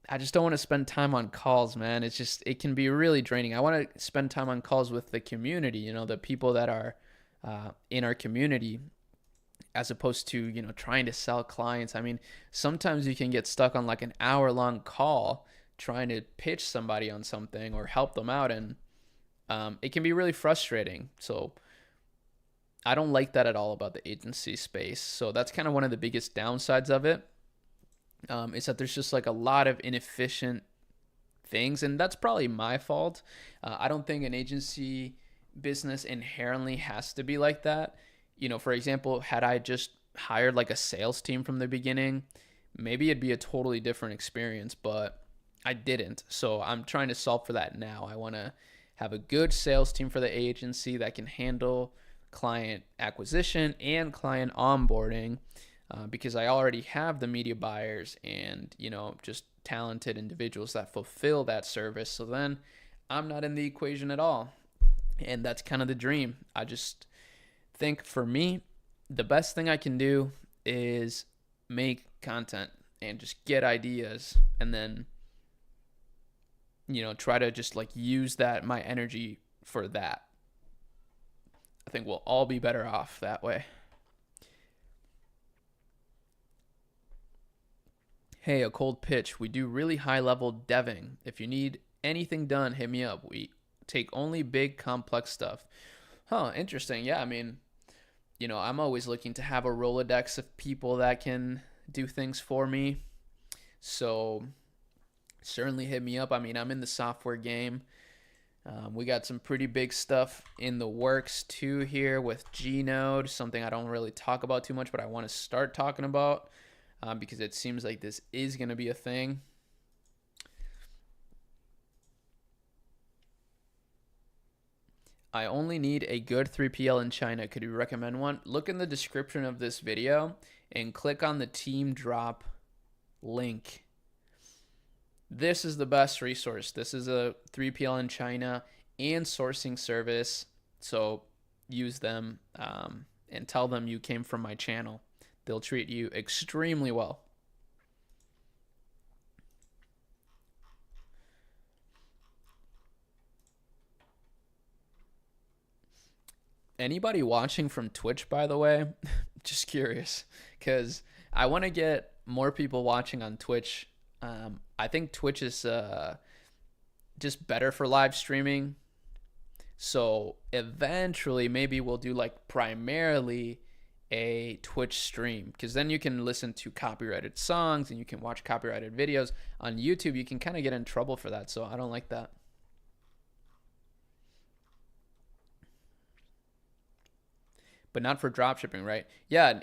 I just don't want to spend time on calls, man. It can be really draining. I want to spend time on calls with the community, the people that are in our community, as opposed to, trying to sell clients. I mean, sometimes you can get stuck on like an hour-long call trying to pitch somebody on something or help them out, and it can be really frustrating. So I don't like that at all about the agency space. So that's kind of one of the biggest downsides of it, is that there's just like a lot of inefficient things, and that's probably my fault. I don't think an agency business inherently has to be like that. For example, had I just hired like a sales team from the beginning, maybe it'd be a totally different experience, but I didn't. So I'm trying to solve for that now. I want to have a good sales team for the agency that can handle client acquisition and client onboarding, because I already have the media buyers and, just talented individuals that fulfill that service. So then I'm not in the equation at all. And that's kind of the dream. I just think for me, the best thing I can do is make content and just get ideas and then, try to just like use my energy for that. I think we'll all be better off that way. Hey, a cold pitch. We do really high level deving. If you need anything done, hit me up. We take only big complex stuff. Interesting. Yeah, I mean, I'm always looking to have a Rolodex of people that can do things for me. So certainly hit me up. I mean, I'm in the software game. We got some pretty big stuff in the works too here with Gnode, something I don't really talk about too much, but I want to start talking about because it seems like this is going to be a thing. I only need a good 3PL in China. Could you recommend one? Look in the description of this video and click on the team drop link. This is the best resource. This is a 3PL in China and sourcing service. So use them and tell them you came from my channel. They'll treat you extremely well. Anybody watching from Twitch, by the way, just curious, because I want to get more people watching on Twitch. I think Twitch is just better for live streaming. So eventually, maybe we'll do like primarily a Twitch stream, because then you can listen to copyrighted songs and you can watch copyrighted videos. On YouTube, you can kind of get in trouble for that. So I don't like that. But not for drop shipping, right? Yeah,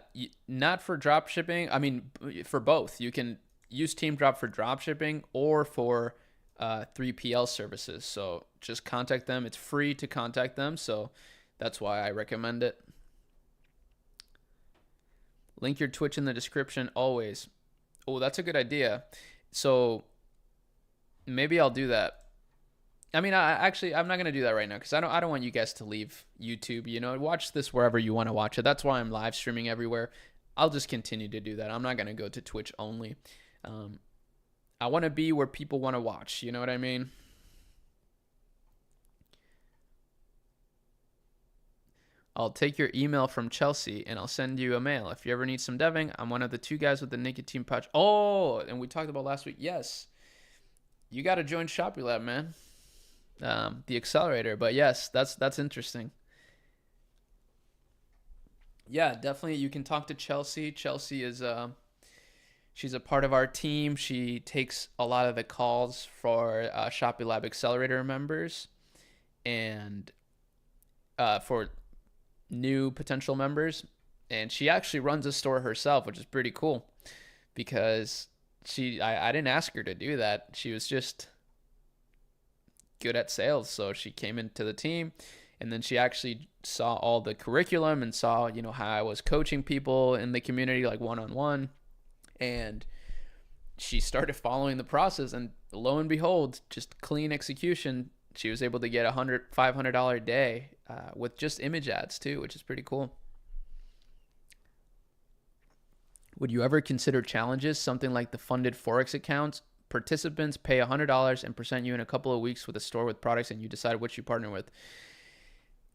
not for drop shipping. I mean, for both. You can use Team Drop for drop shipping or for 3PL services. So just contact them. It's free to contact them. So that's why I recommend it. Link your Twitch in the description always. Oh, that's a good idea. So maybe I'll do that. I mean, I'm not gonna do that right now because I don't want you guys to leave YouTube. You know, watch this wherever you want to watch it. That's why I'm live streaming everywhere. I'll just continue to do that. I'm not gonna go to Twitch only. I want to be where people want to watch. You know what I mean? I'll take your email from Chelsea and I'll send you a mail. If you ever need some deving, I'm one of the 2 guys with the nicotine pouch. Oh, and we talked about last week. Yes, you got to join Shopify Lab, man. The accelerator. But yes, that's interesting. Yeah, definitely. You can talk to Chelsea. Chelsea is she's a part of our team. She takes a lot of the calls for Shopify Lab accelerator members and for new potential members. And she actually runs a store herself, which is pretty cool because I didn't ask her to do that. She was just good at sales. So she came into the team and then she actually saw all the curriculum and saw, you know, how I was coaching people in the community, like one-on-one. And she started following the process, and lo and behold, just clean execution. She was able to get $500 a day with just image ads too, which is pretty cool. Would you ever consider challenges, something like the funded Forex accounts? Participants pay $100 and present you in a couple of weeks with a store with products, and you decide which you partner with.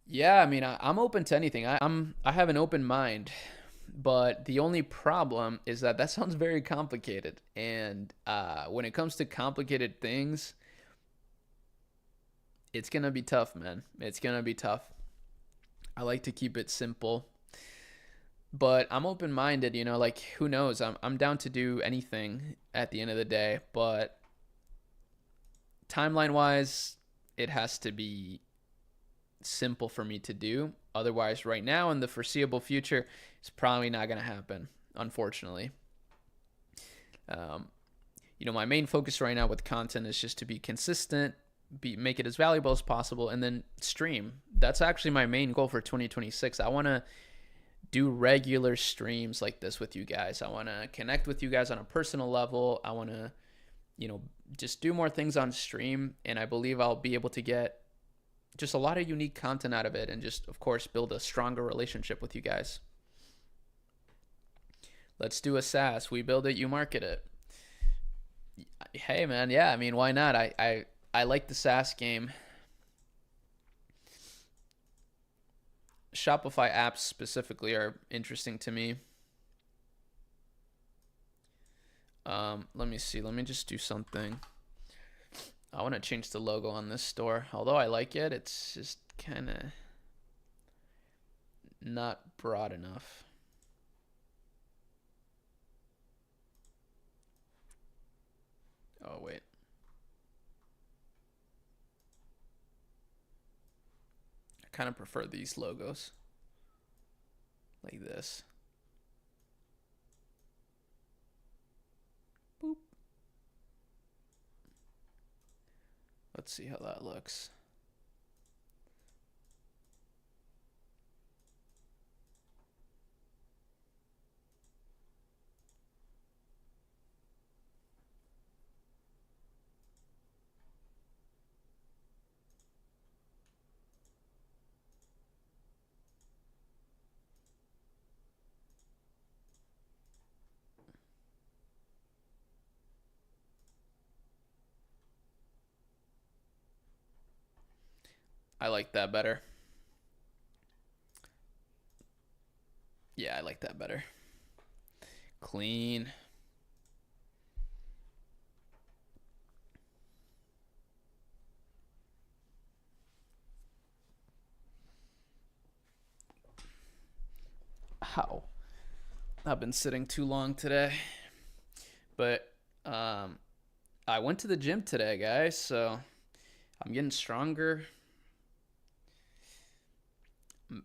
Yeah, I mean, I'm open to anything. I have an open mind, but the only problem is that sounds very complicated. And when it comes to complicated things, it's gonna be tough, man. It's gonna be tough. I like to keep it simple, but I'm open-minded. You know, like who knows? I'm down to do anything at the end of the day. But timeline-wise, it has to be simple for me to do. Otherwise, right now in the foreseeable future, it's probably not going to happen, unfortunately. You know, my main focus right now with content is just to be consistent, make it as valuable as possible, and then stream. That's actually my main goal for 2026. I want to do regular streams like this with you guys. I want to connect with you guys on a personal level. I want to, you know, just do more things on stream, and I believe I'll be able to get just a lot of unique content out of it, and just, of course, build a stronger relationship with you guys. Let's do a SaaS. We build it, you market it. Hey, man, yeah, I mean, why not? I like the SaaS game. Shopify apps specifically are interesting to me. Let me see. Let me just do something. I want to change the logo on this store. Although I like it, it's just kind of not broad enough. Oh, wait. I kind of prefer these logos. Like this. Boop. Let's see how that looks. I like that better. Yeah, I like that better. Clean. How? I've been sitting too long today. But I went to the gym today, guys, so I'm getting stronger.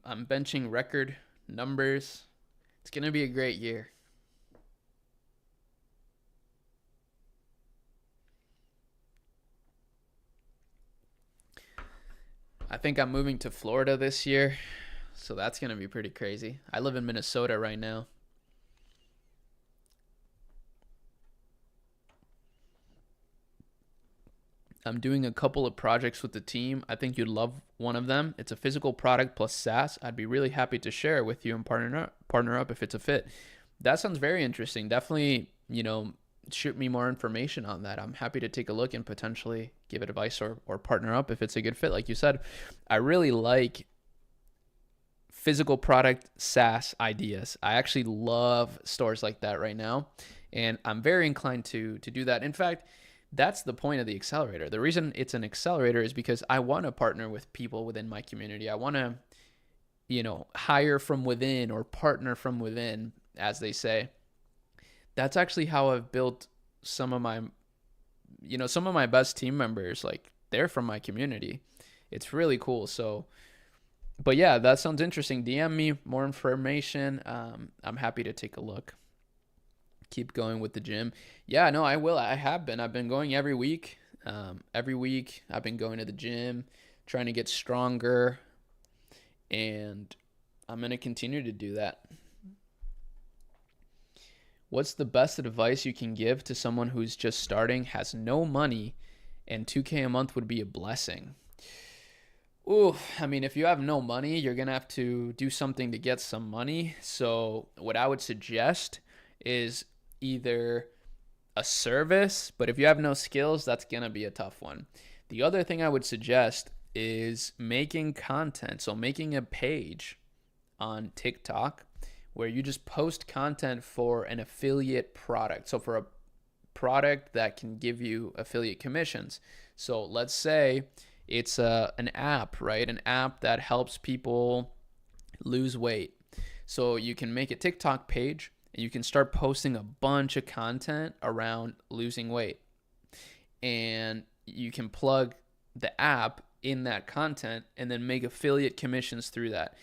I'm benching record numbers. It's going to be a great year. I think I'm moving to Florida this year, so that's going to be pretty crazy. I live in Minnesota right now. I'm doing a couple of projects with the team. I think you'd love one of them. It's a physical product plus SaaS. I'd be really happy to share it with you and partner up if it's a fit. That sounds very interesting. Definitely, shoot me more information on that. I'm happy to take a look and potentially give advice or partner up if it's a good fit. Like you said, I really like physical product SaaS ideas. I actually love stores like that right now, and I'm very inclined to do that. In fact, that's the point of the accelerator. The reason it's an accelerator is because I want to partner with people within my community. I want to, hire from within or partner from within, as they say. That's actually how I've built some of my best team members. Like, they're from my community. It's really cool. So, but yeah, that sounds interesting. DM me more information. I'm happy to take a look. Keep going with the gym. Yeah, no, I will. I have been. I've been going every week. Every week I've been going to the gym, trying to get stronger, and I'm going to continue to do that. What's the best advice you can give to someone who's just starting, has no money, and $2K a month would be a blessing? Ooh, I mean, if you have no money, you're going to have to do something to get some money. So what I would suggest is either a service, but if you have no skills, that's going to be a tough one. The other thing I would suggest is making content. So making a page on TikTok where you just post content for an affiliate product. So for a product that can give you affiliate commissions. So let's say it's an app, right? An app that helps people lose weight. So you can make a TikTok page, and you can start posting a bunch of content around losing weight. And you can plug the app in that content and then make affiliate commissions through that.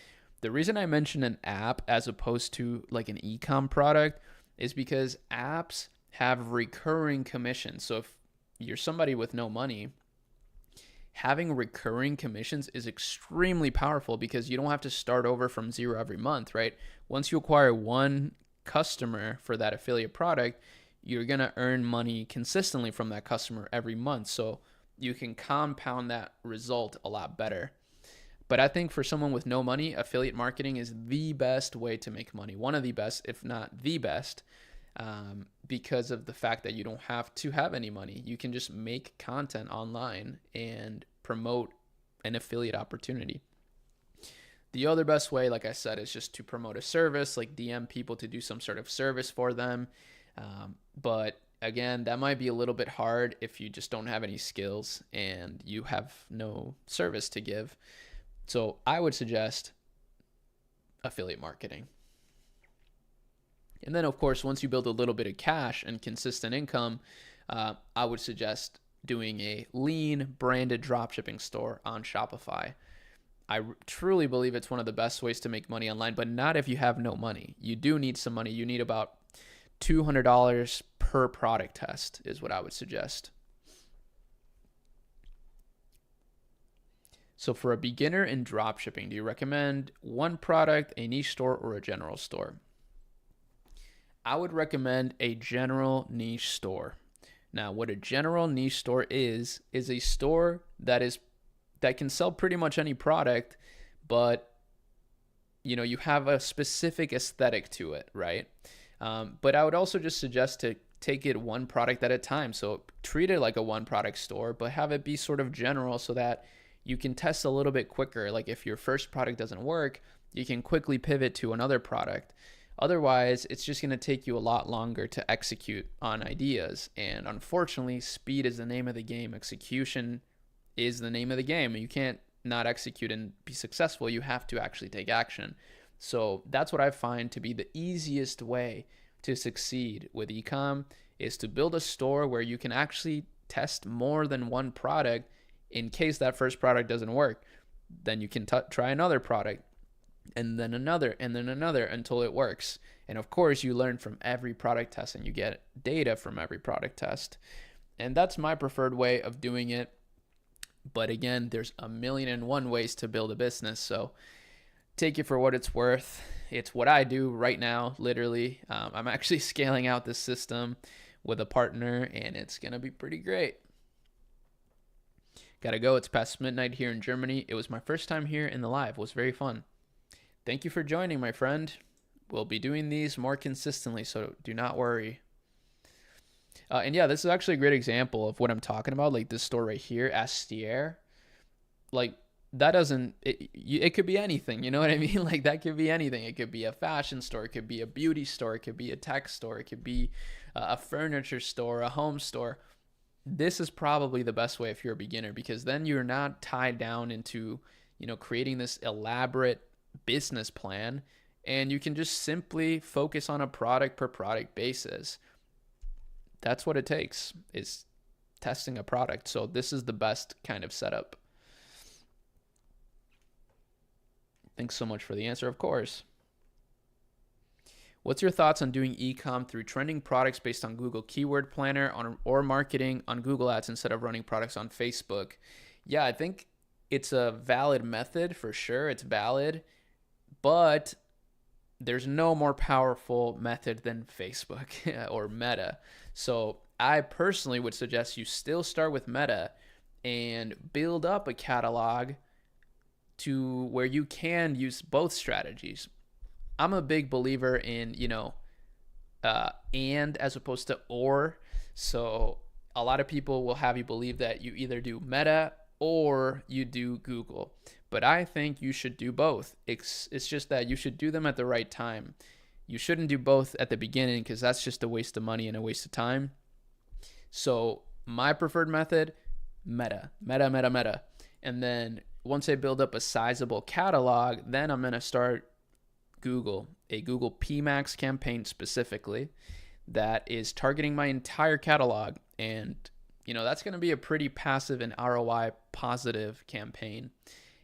The reason I mention an app as opposed to like an e-com product is because apps have recurring commissions. So if you're somebody with no money, having recurring commissions is extremely powerful because you don't have to start over from zero every month, right? Once you acquire one customer for that affiliate product, you're going to earn money consistently from that customer every month. So you can compound that result a lot better. But I think for someone with no money, affiliate marketing is the best way to make money. One of the best, if not the best, because of the fact that you don't have to have any money. You can just make content online and promote an affiliate opportunity. The other best way, like I said, is just to promote a service, like DM people to do some sort of service for them. But again, that might be a little bit hard if you just don't have any skills and you have no service to give. So I would suggest affiliate marketing. And then, of course, once you build a little bit of cash and consistent income, I would suggest doing a lean branded dropshipping store on Shopify. I truly believe it's one of the best ways to make money online, but not if you have no money. You do need some money. You need about $200 per product test is what I would suggest. So for a beginner in dropshipping, do you recommend one product, a niche store, or a general store? I would recommend a general niche store. Now, what a general niche store is a store that can sell pretty much any product, but you have a specific aesthetic to it, right? But I would also just suggest to take it one product at a time. So treat it like a one product store, but have it be sort of general so that you can test a little bit quicker. Like if your first product doesn't work, you can quickly pivot to another product. Otherwise, it's just going to take you a lot longer to execute on ideas. And unfortunately, speed is the name of the game. Execution is the name of the game. You can't not execute and be successful. You have to actually take action. So that's what I find to be the easiest way to succeed with ecom, is to build a store where you can actually test more than one product. In case that first product doesn't work, then you can try another product, and then another, and then another, until it works. And of course, you learn from every product test, and you get data from every product test. And that's my preferred way of doing it. But again, there's a million and one ways to build a business. So take it for what it's worth. It's what I do right now, literally. I'm actually scaling out this system with a partner, and it's going to be pretty great. Gotta go. It's past midnight here in Germany. It was my first time here in the live. It was very fun. Thank you for joining, my friend. We'll be doing these more consistently, so do not worry. And yeah, this is actually a great example of what I'm talking about. Like this store right here, Astier. Like that doesn't, it could be anything. You know what I mean? Like that could be anything. It could be a fashion store. It could be a beauty store. It could be a tech store. It could be a furniture store, a home store. This is probably the best way if you're a beginner, because then you're not tied down into, creating this elaborate business plan, and you can just simply focus on a product per product basis. That's what it takes, is testing a product. So this is the best kind of setup. Thanks so much for the answer, of course. What's your thoughts on doing e-com through trending products based on Google Keyword Planner or marketing on Google Ads instead of running products on Facebook? Yeah, I think it's a valid method for sure. It's valid, but there's no more powerful method than Facebook or Meta. So I personally would suggest you still start with Meta and build up a catalog to where you can use both strategies. I'm a big believer in, and as opposed to or. So a lot of people will have you believe that you either do Meta or you do Google. But I think you should do both. It's just that you should do them at the right time. You shouldn't do both at the beginning, because that's just a waste of money and a waste of time. So my preferred method, Meta. And then once I build up a sizable catalog, then I'm going to start a Google PMax campaign specifically that is targeting my entire catalog. And, that's going to be a pretty passive and ROI positive campaign.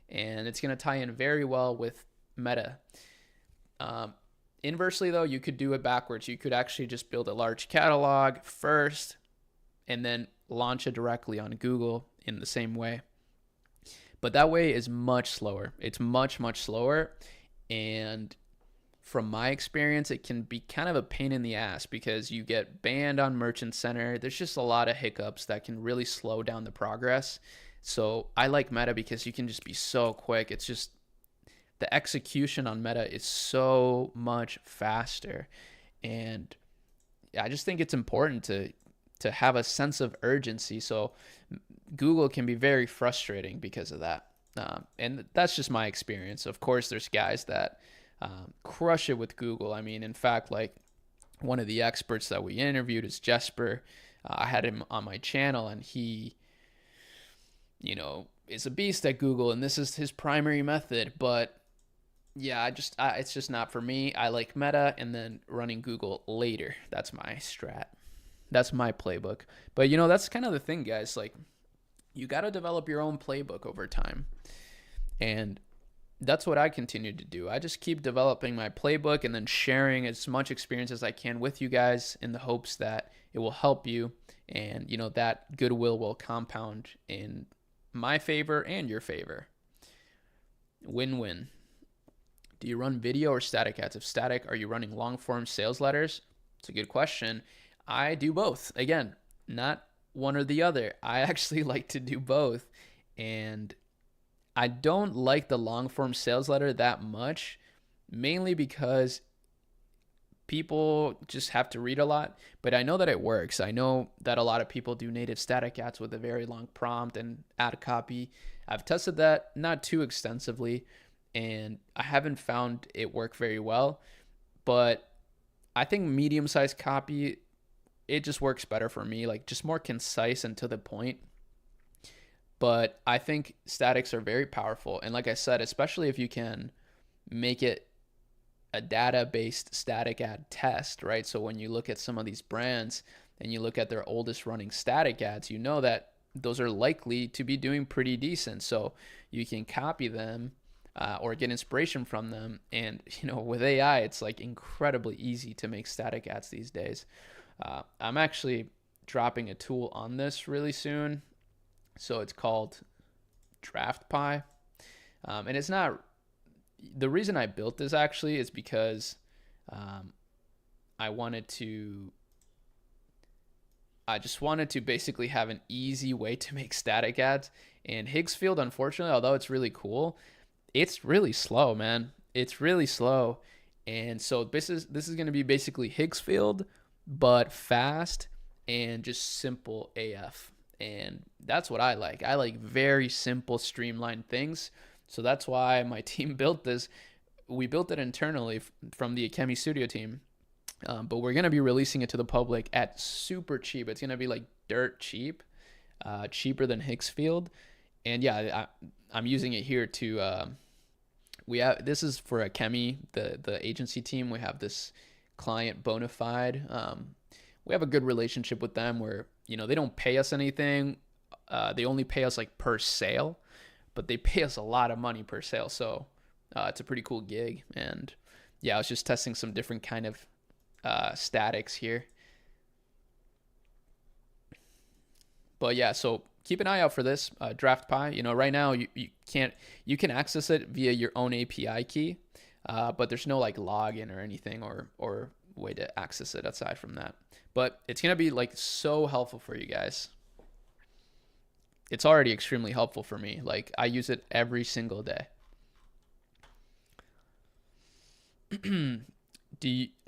And it's going to tie in very well with Meta. Inversely, though, you could do it backwards. You could actually just build a large catalog first and then launch it directly on Google in the same way. But that way is much slower. It's much, much slower. And from my experience, it can be kind of a pain in the ass because you get banned on Merchant Center. There's just a lot of hiccups that can really slow down the progress. So I like Meta because you can just be so quick. It's just the execution on Meta is so much faster. And I just think it's important to have a sense of urgency. So Google can be very frustrating because of that. And that's just my experience. Of course, there's guys that crush it with Google. I mean, in fact, like one of the experts that we interviewed is Jesper. I had him on my channel, and he, is a beast at Google, and this is his primary method. But yeah, it's just not for me. I like Meta and then running Google later. That's my strat. That's my playbook. But that's kind of the thing, guys. Like, you got to develop your own playbook over time. And that's what I continue to do. I just keep developing my playbook and then sharing as much experience as I can with you guys in the hopes that it will help you, and that goodwill will compound in my favor and your favor. Win-win. Do you run video or static ads? If static, are you running long form sales letters? It's a good question. I do both. Again, not one or the other. I actually like to do both. And I don't like the long form sales letter that much, mainly because people just have to read a lot, but I know that it works. I know that a lot of people do native static ads with a very long prompt and ad copy. I've tested that, not too extensively, and I haven't found it work very well. But I think medium-sized copy, it just works better for me, like just more concise and to the point. But I think statics are very powerful. And like I said, especially if you can make it a data-based static ad test, right? So when you look at some of these brands and you look at their oldest running static ads, you know that those are likely to be doing pretty decent. So you can copy them or get inspiration from them. And, with AI, it's like incredibly easy to make static ads these days. I'm actually dropping a tool on this really soon. So it's called DraftPy. And it's not, the reason I built this actually is because I just wanted to basically have an easy way to make static ads. And Higgsfield, unfortunately, although it's really cool, it's really slow, man. It's really slow. And so this is going to be basically Higgsfield, but fast and just simple AF. And that's what I like. I like very simple, streamlined things. So that's why my team built this. We built it internally from the Akemi Studio team. But we're going to be releasing it to the public at super cheap. It's going to be like dirt cheap, cheaper than Higgsfield. And yeah, I'm using it here to, this is for Akemi, the agency team. We have this client Bonafide. We have a good relationship with them where, they don't pay us anything. They only pay us like per sale, but they pay us a lot of money per sale. So it's a pretty cool gig. And yeah, I was just testing some different kind of statics here. But yeah, so keep an eye out for this DraftPy. Right now you can access it via your own API key, but there's no like login or anything or way to access it aside from that. But it's gonna be like so helpful for you guys. It's already extremely helpful for me. Like I use it every single day.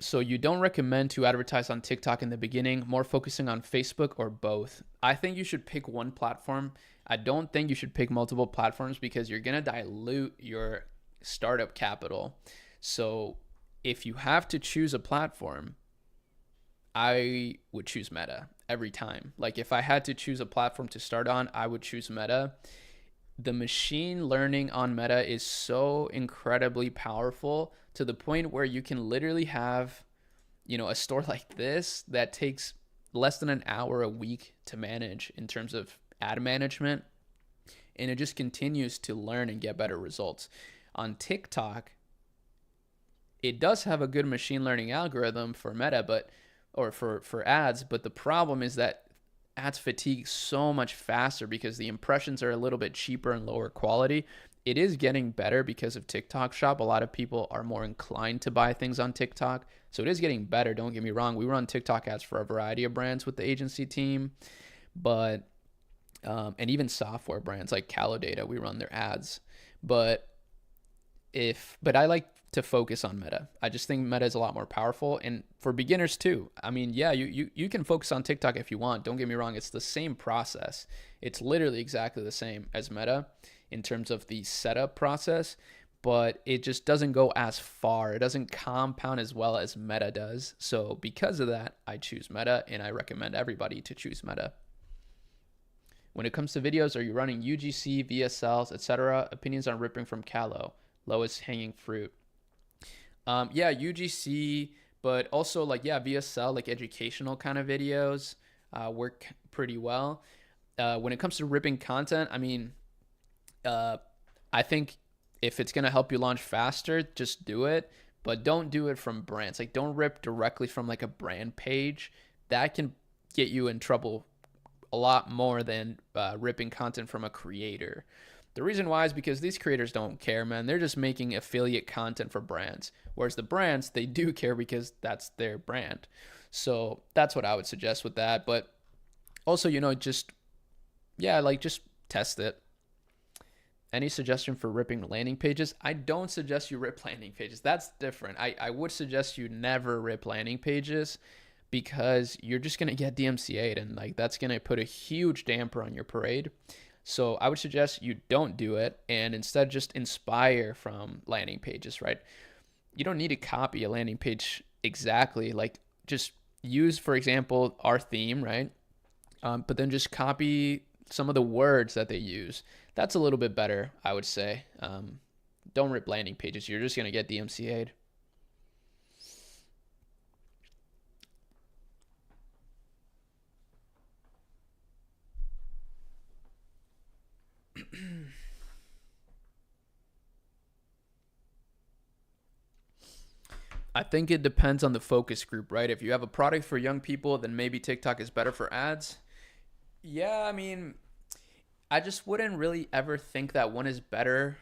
So you don't recommend to advertise on TikTok in the beginning, more focusing on Facebook or both? I think you should pick one platform. I don't think you should pick multiple platforms because you're going to dilute your startup capital. So if you have to choose a platform, I would choose Meta every time. Like if I had to choose a platform to start on, I would choose Meta. The machine learning on Meta is so incredibly powerful to the point where you can literally have, a store like this that takes less than an hour a week to manage in terms of ad management. And it just continues to learn and get better results. On TikTok, it does have a good machine learning algorithm for Meta, or for ads, but the problem is that ads fatigue so much faster because the impressions are a little bit cheaper and lower quality. It is getting better because of TikTok Shop. A lot of people are more inclined to buy things on TikTok. So it is getting better. Don't get me wrong. We run TikTok ads for a variety of brands with the agency team, but and even software brands like Calodata, we run their ads. But I like to focus on Meta. I just think Meta is a lot more powerful, and for beginners too. I mean, yeah, you can focus on TikTok if you want. Don't get me wrong. It's the same process. It's literally exactly the same as Meta in terms of the setup process, but it just doesn't go as far. It doesn't compound as well as Meta does. So because of that, I choose Meta, and I recommend everybody to choose Meta. When it comes to videos, are you running UGC, VSLs, etc.? Opinions on ripping from Calo, lowest hanging fruit. Yeah, UGC, but also VSL, like educational kind of videos work pretty well. When it comes to ripping content, I mean, I think if it's going to help you launch faster, just do it, but don't do it from brands. Like don't rip directly from like a brand page. That can get you in trouble a lot more than ripping content from a creator. The reason why is because these creators don't care, man. They're just making affiliate content for brands. Whereas the brands, they do care because that's their brand. So that's what I would suggest with that. But also, just test it. Any suggestion for ripping landing pages? I don't suggest you rip landing pages. That's different. I would suggest you never rip landing pages because you're just going to get DMCA'd and that's going to put a huge damper on your parade. So I would suggest you don't do it and instead just inspire from landing pages, right? You don't need to copy a landing page exactly. Like just use, for example, our theme, right? But then just copy some of the words that they use. That's a little bit better, I would say. Don't rip landing pages. You're just going to get DMCA'd. I think it depends on the focus group, right? If you have a product for young people, then maybe TikTok is better for ads. Yeah, I mean, I just wouldn't really ever think that one is better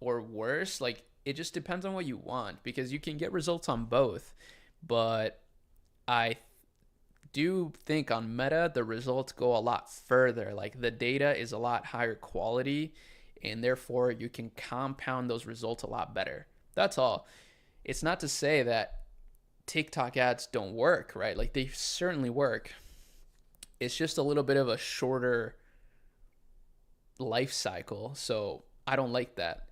or worse. Like, it just depends on what you want because you can get results on both. But I do think on Meta, the results go a lot further. Like, the data is a lot higher quality, and therefore you can compound those results a lot better. That's all. It's not to say that TikTok ads don't work, right? Like, they certainly work. It's just a little bit of a shorter life cycle. So I don't like that.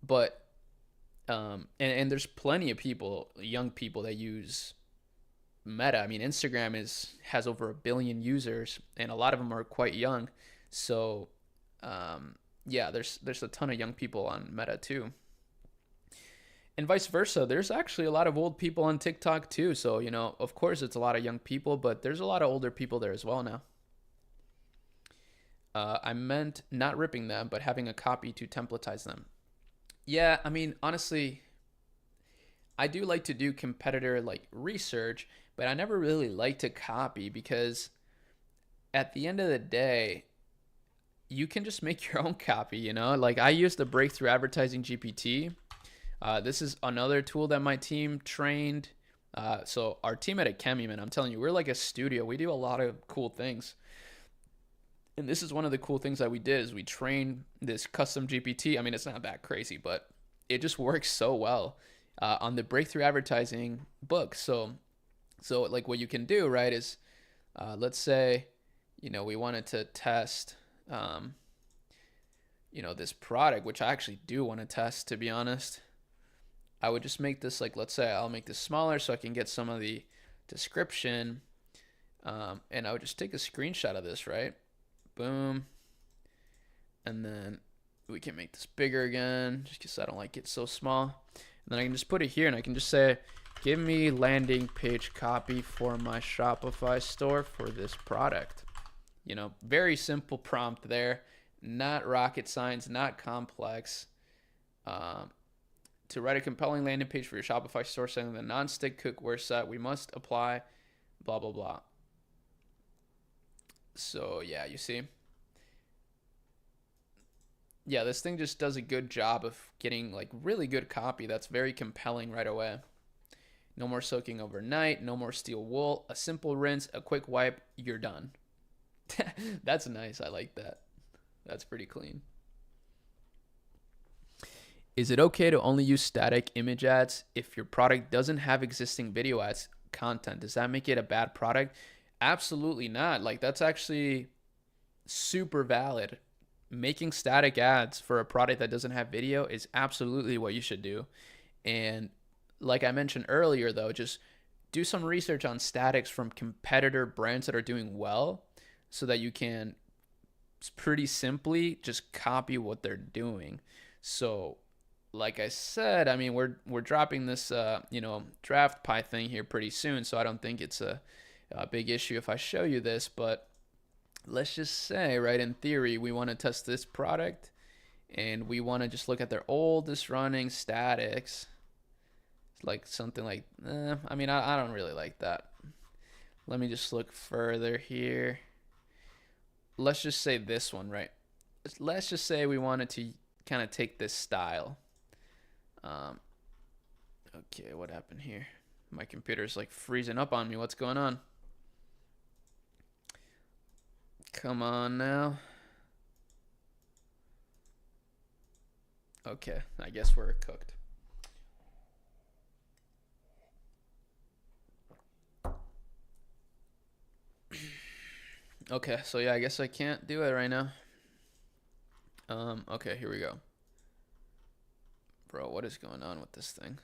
But and there's plenty of people, young people that use Meta. I mean, Instagram has over 1 billion users, and a lot of them are quite young. So yeah, there's a ton of young people on Meta too, and vice versa. There's actually a lot of old people on TikTok too. So of course, it's a lot of young people, but there's a lot of older people there as well now. I meant not ripping them, but having a copy to templatize them. Yeah, I mean, honestly, I do like to do competitor like research, but I never really like to copy because at the end of the day, you can just make your own copy. Like I use the Breakthrough Advertising GPT. This is another tool that my team trained. So our team at Akemi, man, I'm telling you, we're like a studio. We do a lot of cool things. And this is one of the cool things that we did is we trained this custom GPT. I mean, it's not that crazy, but it just works so well on the Breakthrough Advertising book. So like what you can do, right, is let's say, we wanted to test, this product, which I actually do want to test, to be honest. I would just make this like, let's say I'll make this smaller so I can get some of the description. And I would just take a screenshot of this, right? Boom. And then we can make this bigger again just because I don't like it so small. And then I can just put it here and I can just say, give me landing page copy for my Shopify store for this product. Very simple prompt there. Not rocket science, not complex. To write a compelling landing page for your Shopify store selling the non-stick cookware set, we must apply blah, blah, blah. So yeah, you see. Yeah, this thing just does a good job of getting like really good copy that's very compelling right away. No more soaking overnight, no more steel wool, a simple rinse, a quick wipe, you're done. That's nice. I like that. That's pretty clean. Is it okay to only use static image ads if your product doesn't have existing video ads content? Does that make it a bad product? Absolutely not. Like that's actually super valid. Making static ads for a product that doesn't have video is absolutely what you should do. And like I mentioned earlier, though, just do some research on statics from competitor brands that are doing well so that you can pretty simply just copy what they're doing. So, like I said, I mean, we're dropping this, draft pie thing here pretty soon, so I don't think it's a big issue if I show you this, but let's just say, right, in theory, we want to test this product and we want to just look at their oldest running statics. Like something like, I mean, I don't really like that. Let me just look further here. Let's just say this one, right? Let's just say we wanted to kind of take this style. Okay, what happened here? My computer's like freezing up on me. What's going on? Come on now. Okay, I guess we're cooked. Okay, so yeah, I guess I can't do it right now. Okay, here we go. Bro, what is going on with this thing?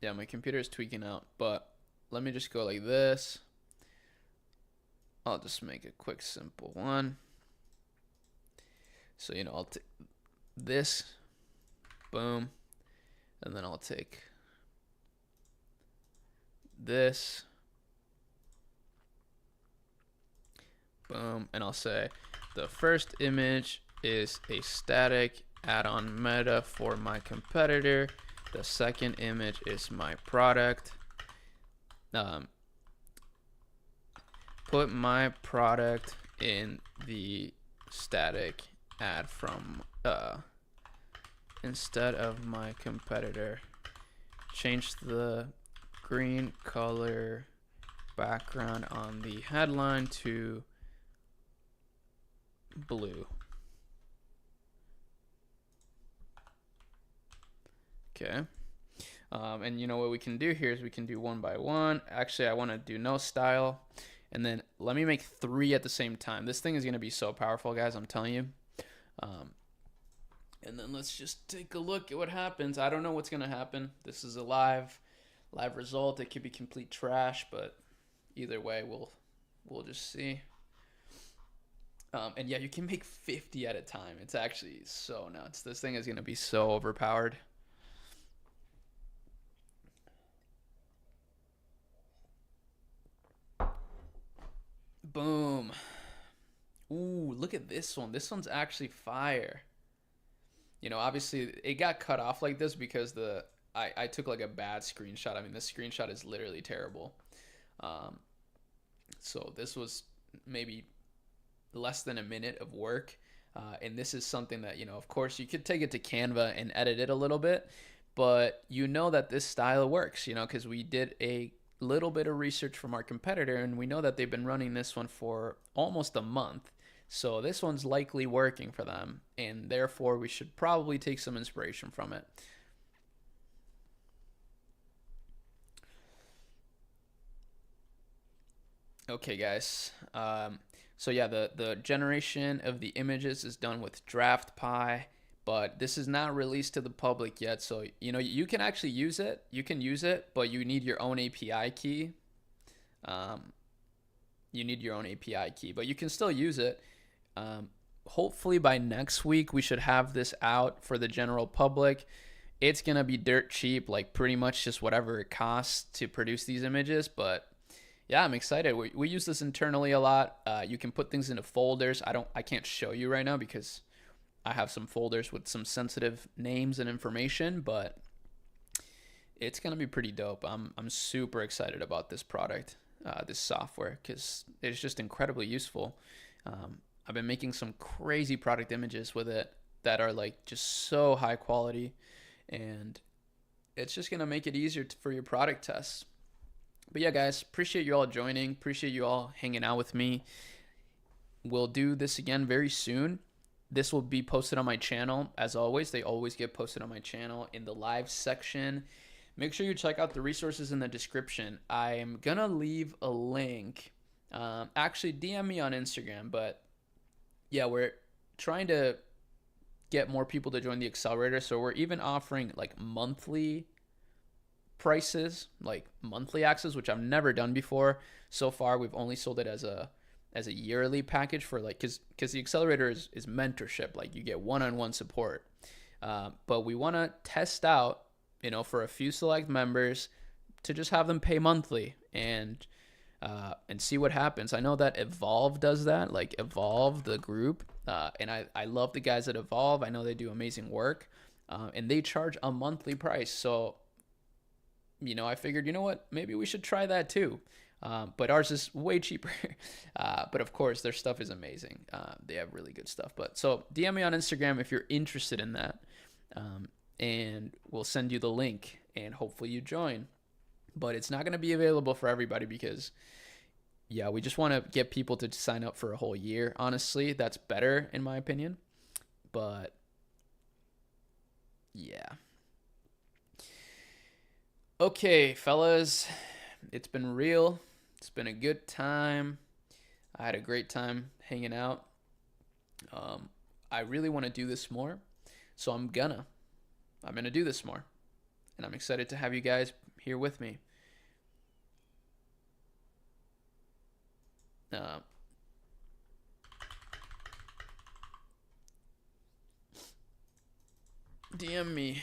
Yeah, my computer is tweaking out, but let me just go like this. I'll just make a quick, simple one. So, I'll take this, boom, and then I'll take this, boom, and I'll say the first image is a static add-on meta for my competitor. The second image is my product. Put my product in the static add from instead of my competitor. Change the green color background on the headline to blue. Okay. And what we can do here is we can do one by one. Actually, I want to do no style. And then let me make 3 at the same time. This thing is going to be so powerful, guys. I'm telling you. And then let's just take a look at what happens. I don't know what's going to happen. This is a live result. It could be complete trash, but either way, we'll just see. And yeah, you can make 50 at a time. It's actually so nuts. This thing is going to be so overpowered. Boom. Ooh, look at this one. This one's actually fire. Obviously it got cut off like this because I took like a bad screenshot. I mean, this screenshot is literally terrible. So this was maybe less than a minute of work. And this is something that, of course you could take it to Canva and edit it a little bit, but that this style works, because we did a little bit of research from our competitor and we know that they've been running this one for almost a month. So this one's likely working for them, and therefore we should probably take some inspiration from it. Okay, guys. So yeah, the generation of the images is done with DraftPy, but this is not released to the public yet. So, you can actually use it. You can use it, but you need your own API key. But you can still use it. Hopefully by next week, we should have this out for the general public. It's going to be dirt cheap, like pretty much just whatever it costs to produce these images. But yeah, I'm excited. We use this internally a lot. You can put things into folders. I can't show you right now because I have some folders with some sensitive names and information, but it's going to be pretty dope. I'm super excited about this product, this software, because it's just incredibly useful. I've been making some crazy product images with it that are like just so high quality, and it's just going to make it easier for your product tests. But yeah, guys, appreciate you all joining. Appreciate you all hanging out with me. We'll do this again very soon. This will be posted on my channel. As always, they always get posted on my channel in the live section. Make sure you check out the resources in the description. I'm going to leave a link. Actually, DM me on Instagram. But yeah, we're trying to get more people to join the accelerator. So we're even offering like monthly prices, like monthly access, which I've never done before. So far, we've only sold it as a yearly package for like, because the accelerator is mentorship, like you get one-on-one support, but we want to test out, for a few select members to just have them pay monthly and see what happens. I know that Evolve does that, like Evolve the group, and I love the guys at Evolve. I know they do amazing work, and they charge a monthly price. So I figured, what, maybe we should try that too. But ours is way cheaper. But of course, their stuff is amazing. They have really good stuff. But so DM me on Instagram if you're interested in that. And we'll send you the link and hopefully you join. But it's not going to be available for everybody because, yeah, we just want to get people to sign up for a whole year. Honestly, that's better in my opinion. But yeah. Okay, fellas, it's been real. It's been a good time. I had a great time hanging out. Um, I really want to do this more, so I'm gonna do this more, and I'm excited to have you guys here with me. Uh, DM me.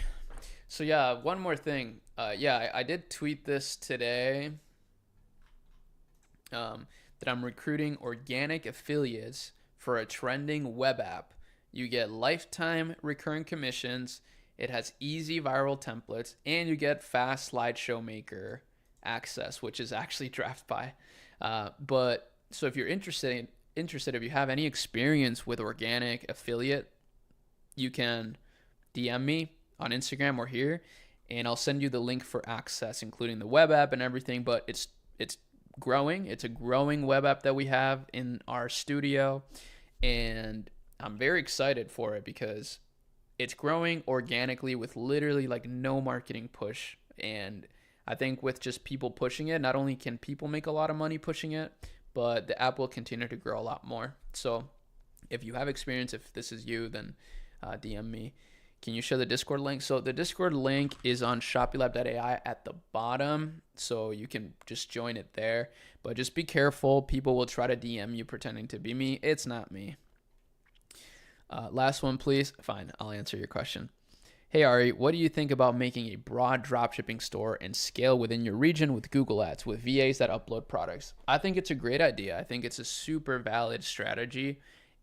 So yeah, one more thing. Yeah, I did tweet this today. That I'm recruiting organic affiliates for a trending web app. You get lifetime recurring commissions. It has easy viral templates, and you get fast slideshow maker access, which is actually DraftBuy. But so if you're interested, if you have any experience with organic affiliate, you can DM me on Instagram or here, and I'll send you the link for access, including the web app and everything. But it's growing. It's a growing web app that we have in our studio, and I'm very excited for it because it's growing organically with literally like no marketing push. And I think with just people pushing it, not only can people make a lot of money pushing it, but the app will continue to grow a lot more. So if you have experience, if this is you, then DM me. Can you share the Discord link? So the Discord link is on shopylab.ai at the bottom, so you can just join it there. But just be careful. People will try to DM you pretending to be me. It's not me. Last one, please. Fine, I'll answer your question. Hey Ari, what do you think about making a broad dropshipping store and scale within your region with Google Ads with VAs that upload products? I think it's a great idea. I think it's a super valid strategy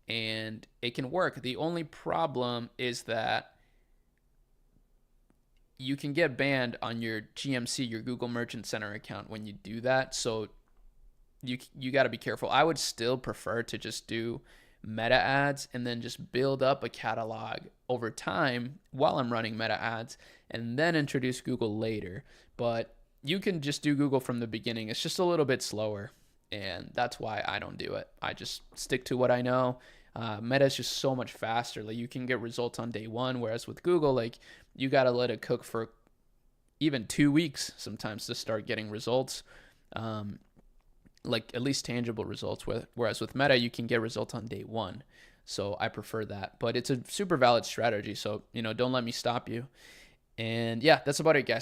and it can work. The only problem is that you can get banned on your GMC, your Google Merchant Center account when you do that. So you got to be careful. I would still prefer to just do meta ads and then just build up a catalog over time while I'm running meta ads and then introduce Google later. But you can just do Google from the beginning. It's just a little bit slower, and that's why I don't do it. I just stick to what I know. Meta is just so much faster. Like you can get results on day one, whereas with Google, like you got to let it cook for even 2 weeks sometimes to start getting results. Like at least tangible results. Whereas with Meta, you can get results on day one. So I prefer that. But it's a super valid strategy. So, don't let me stop you. And yeah, that's about it, guys.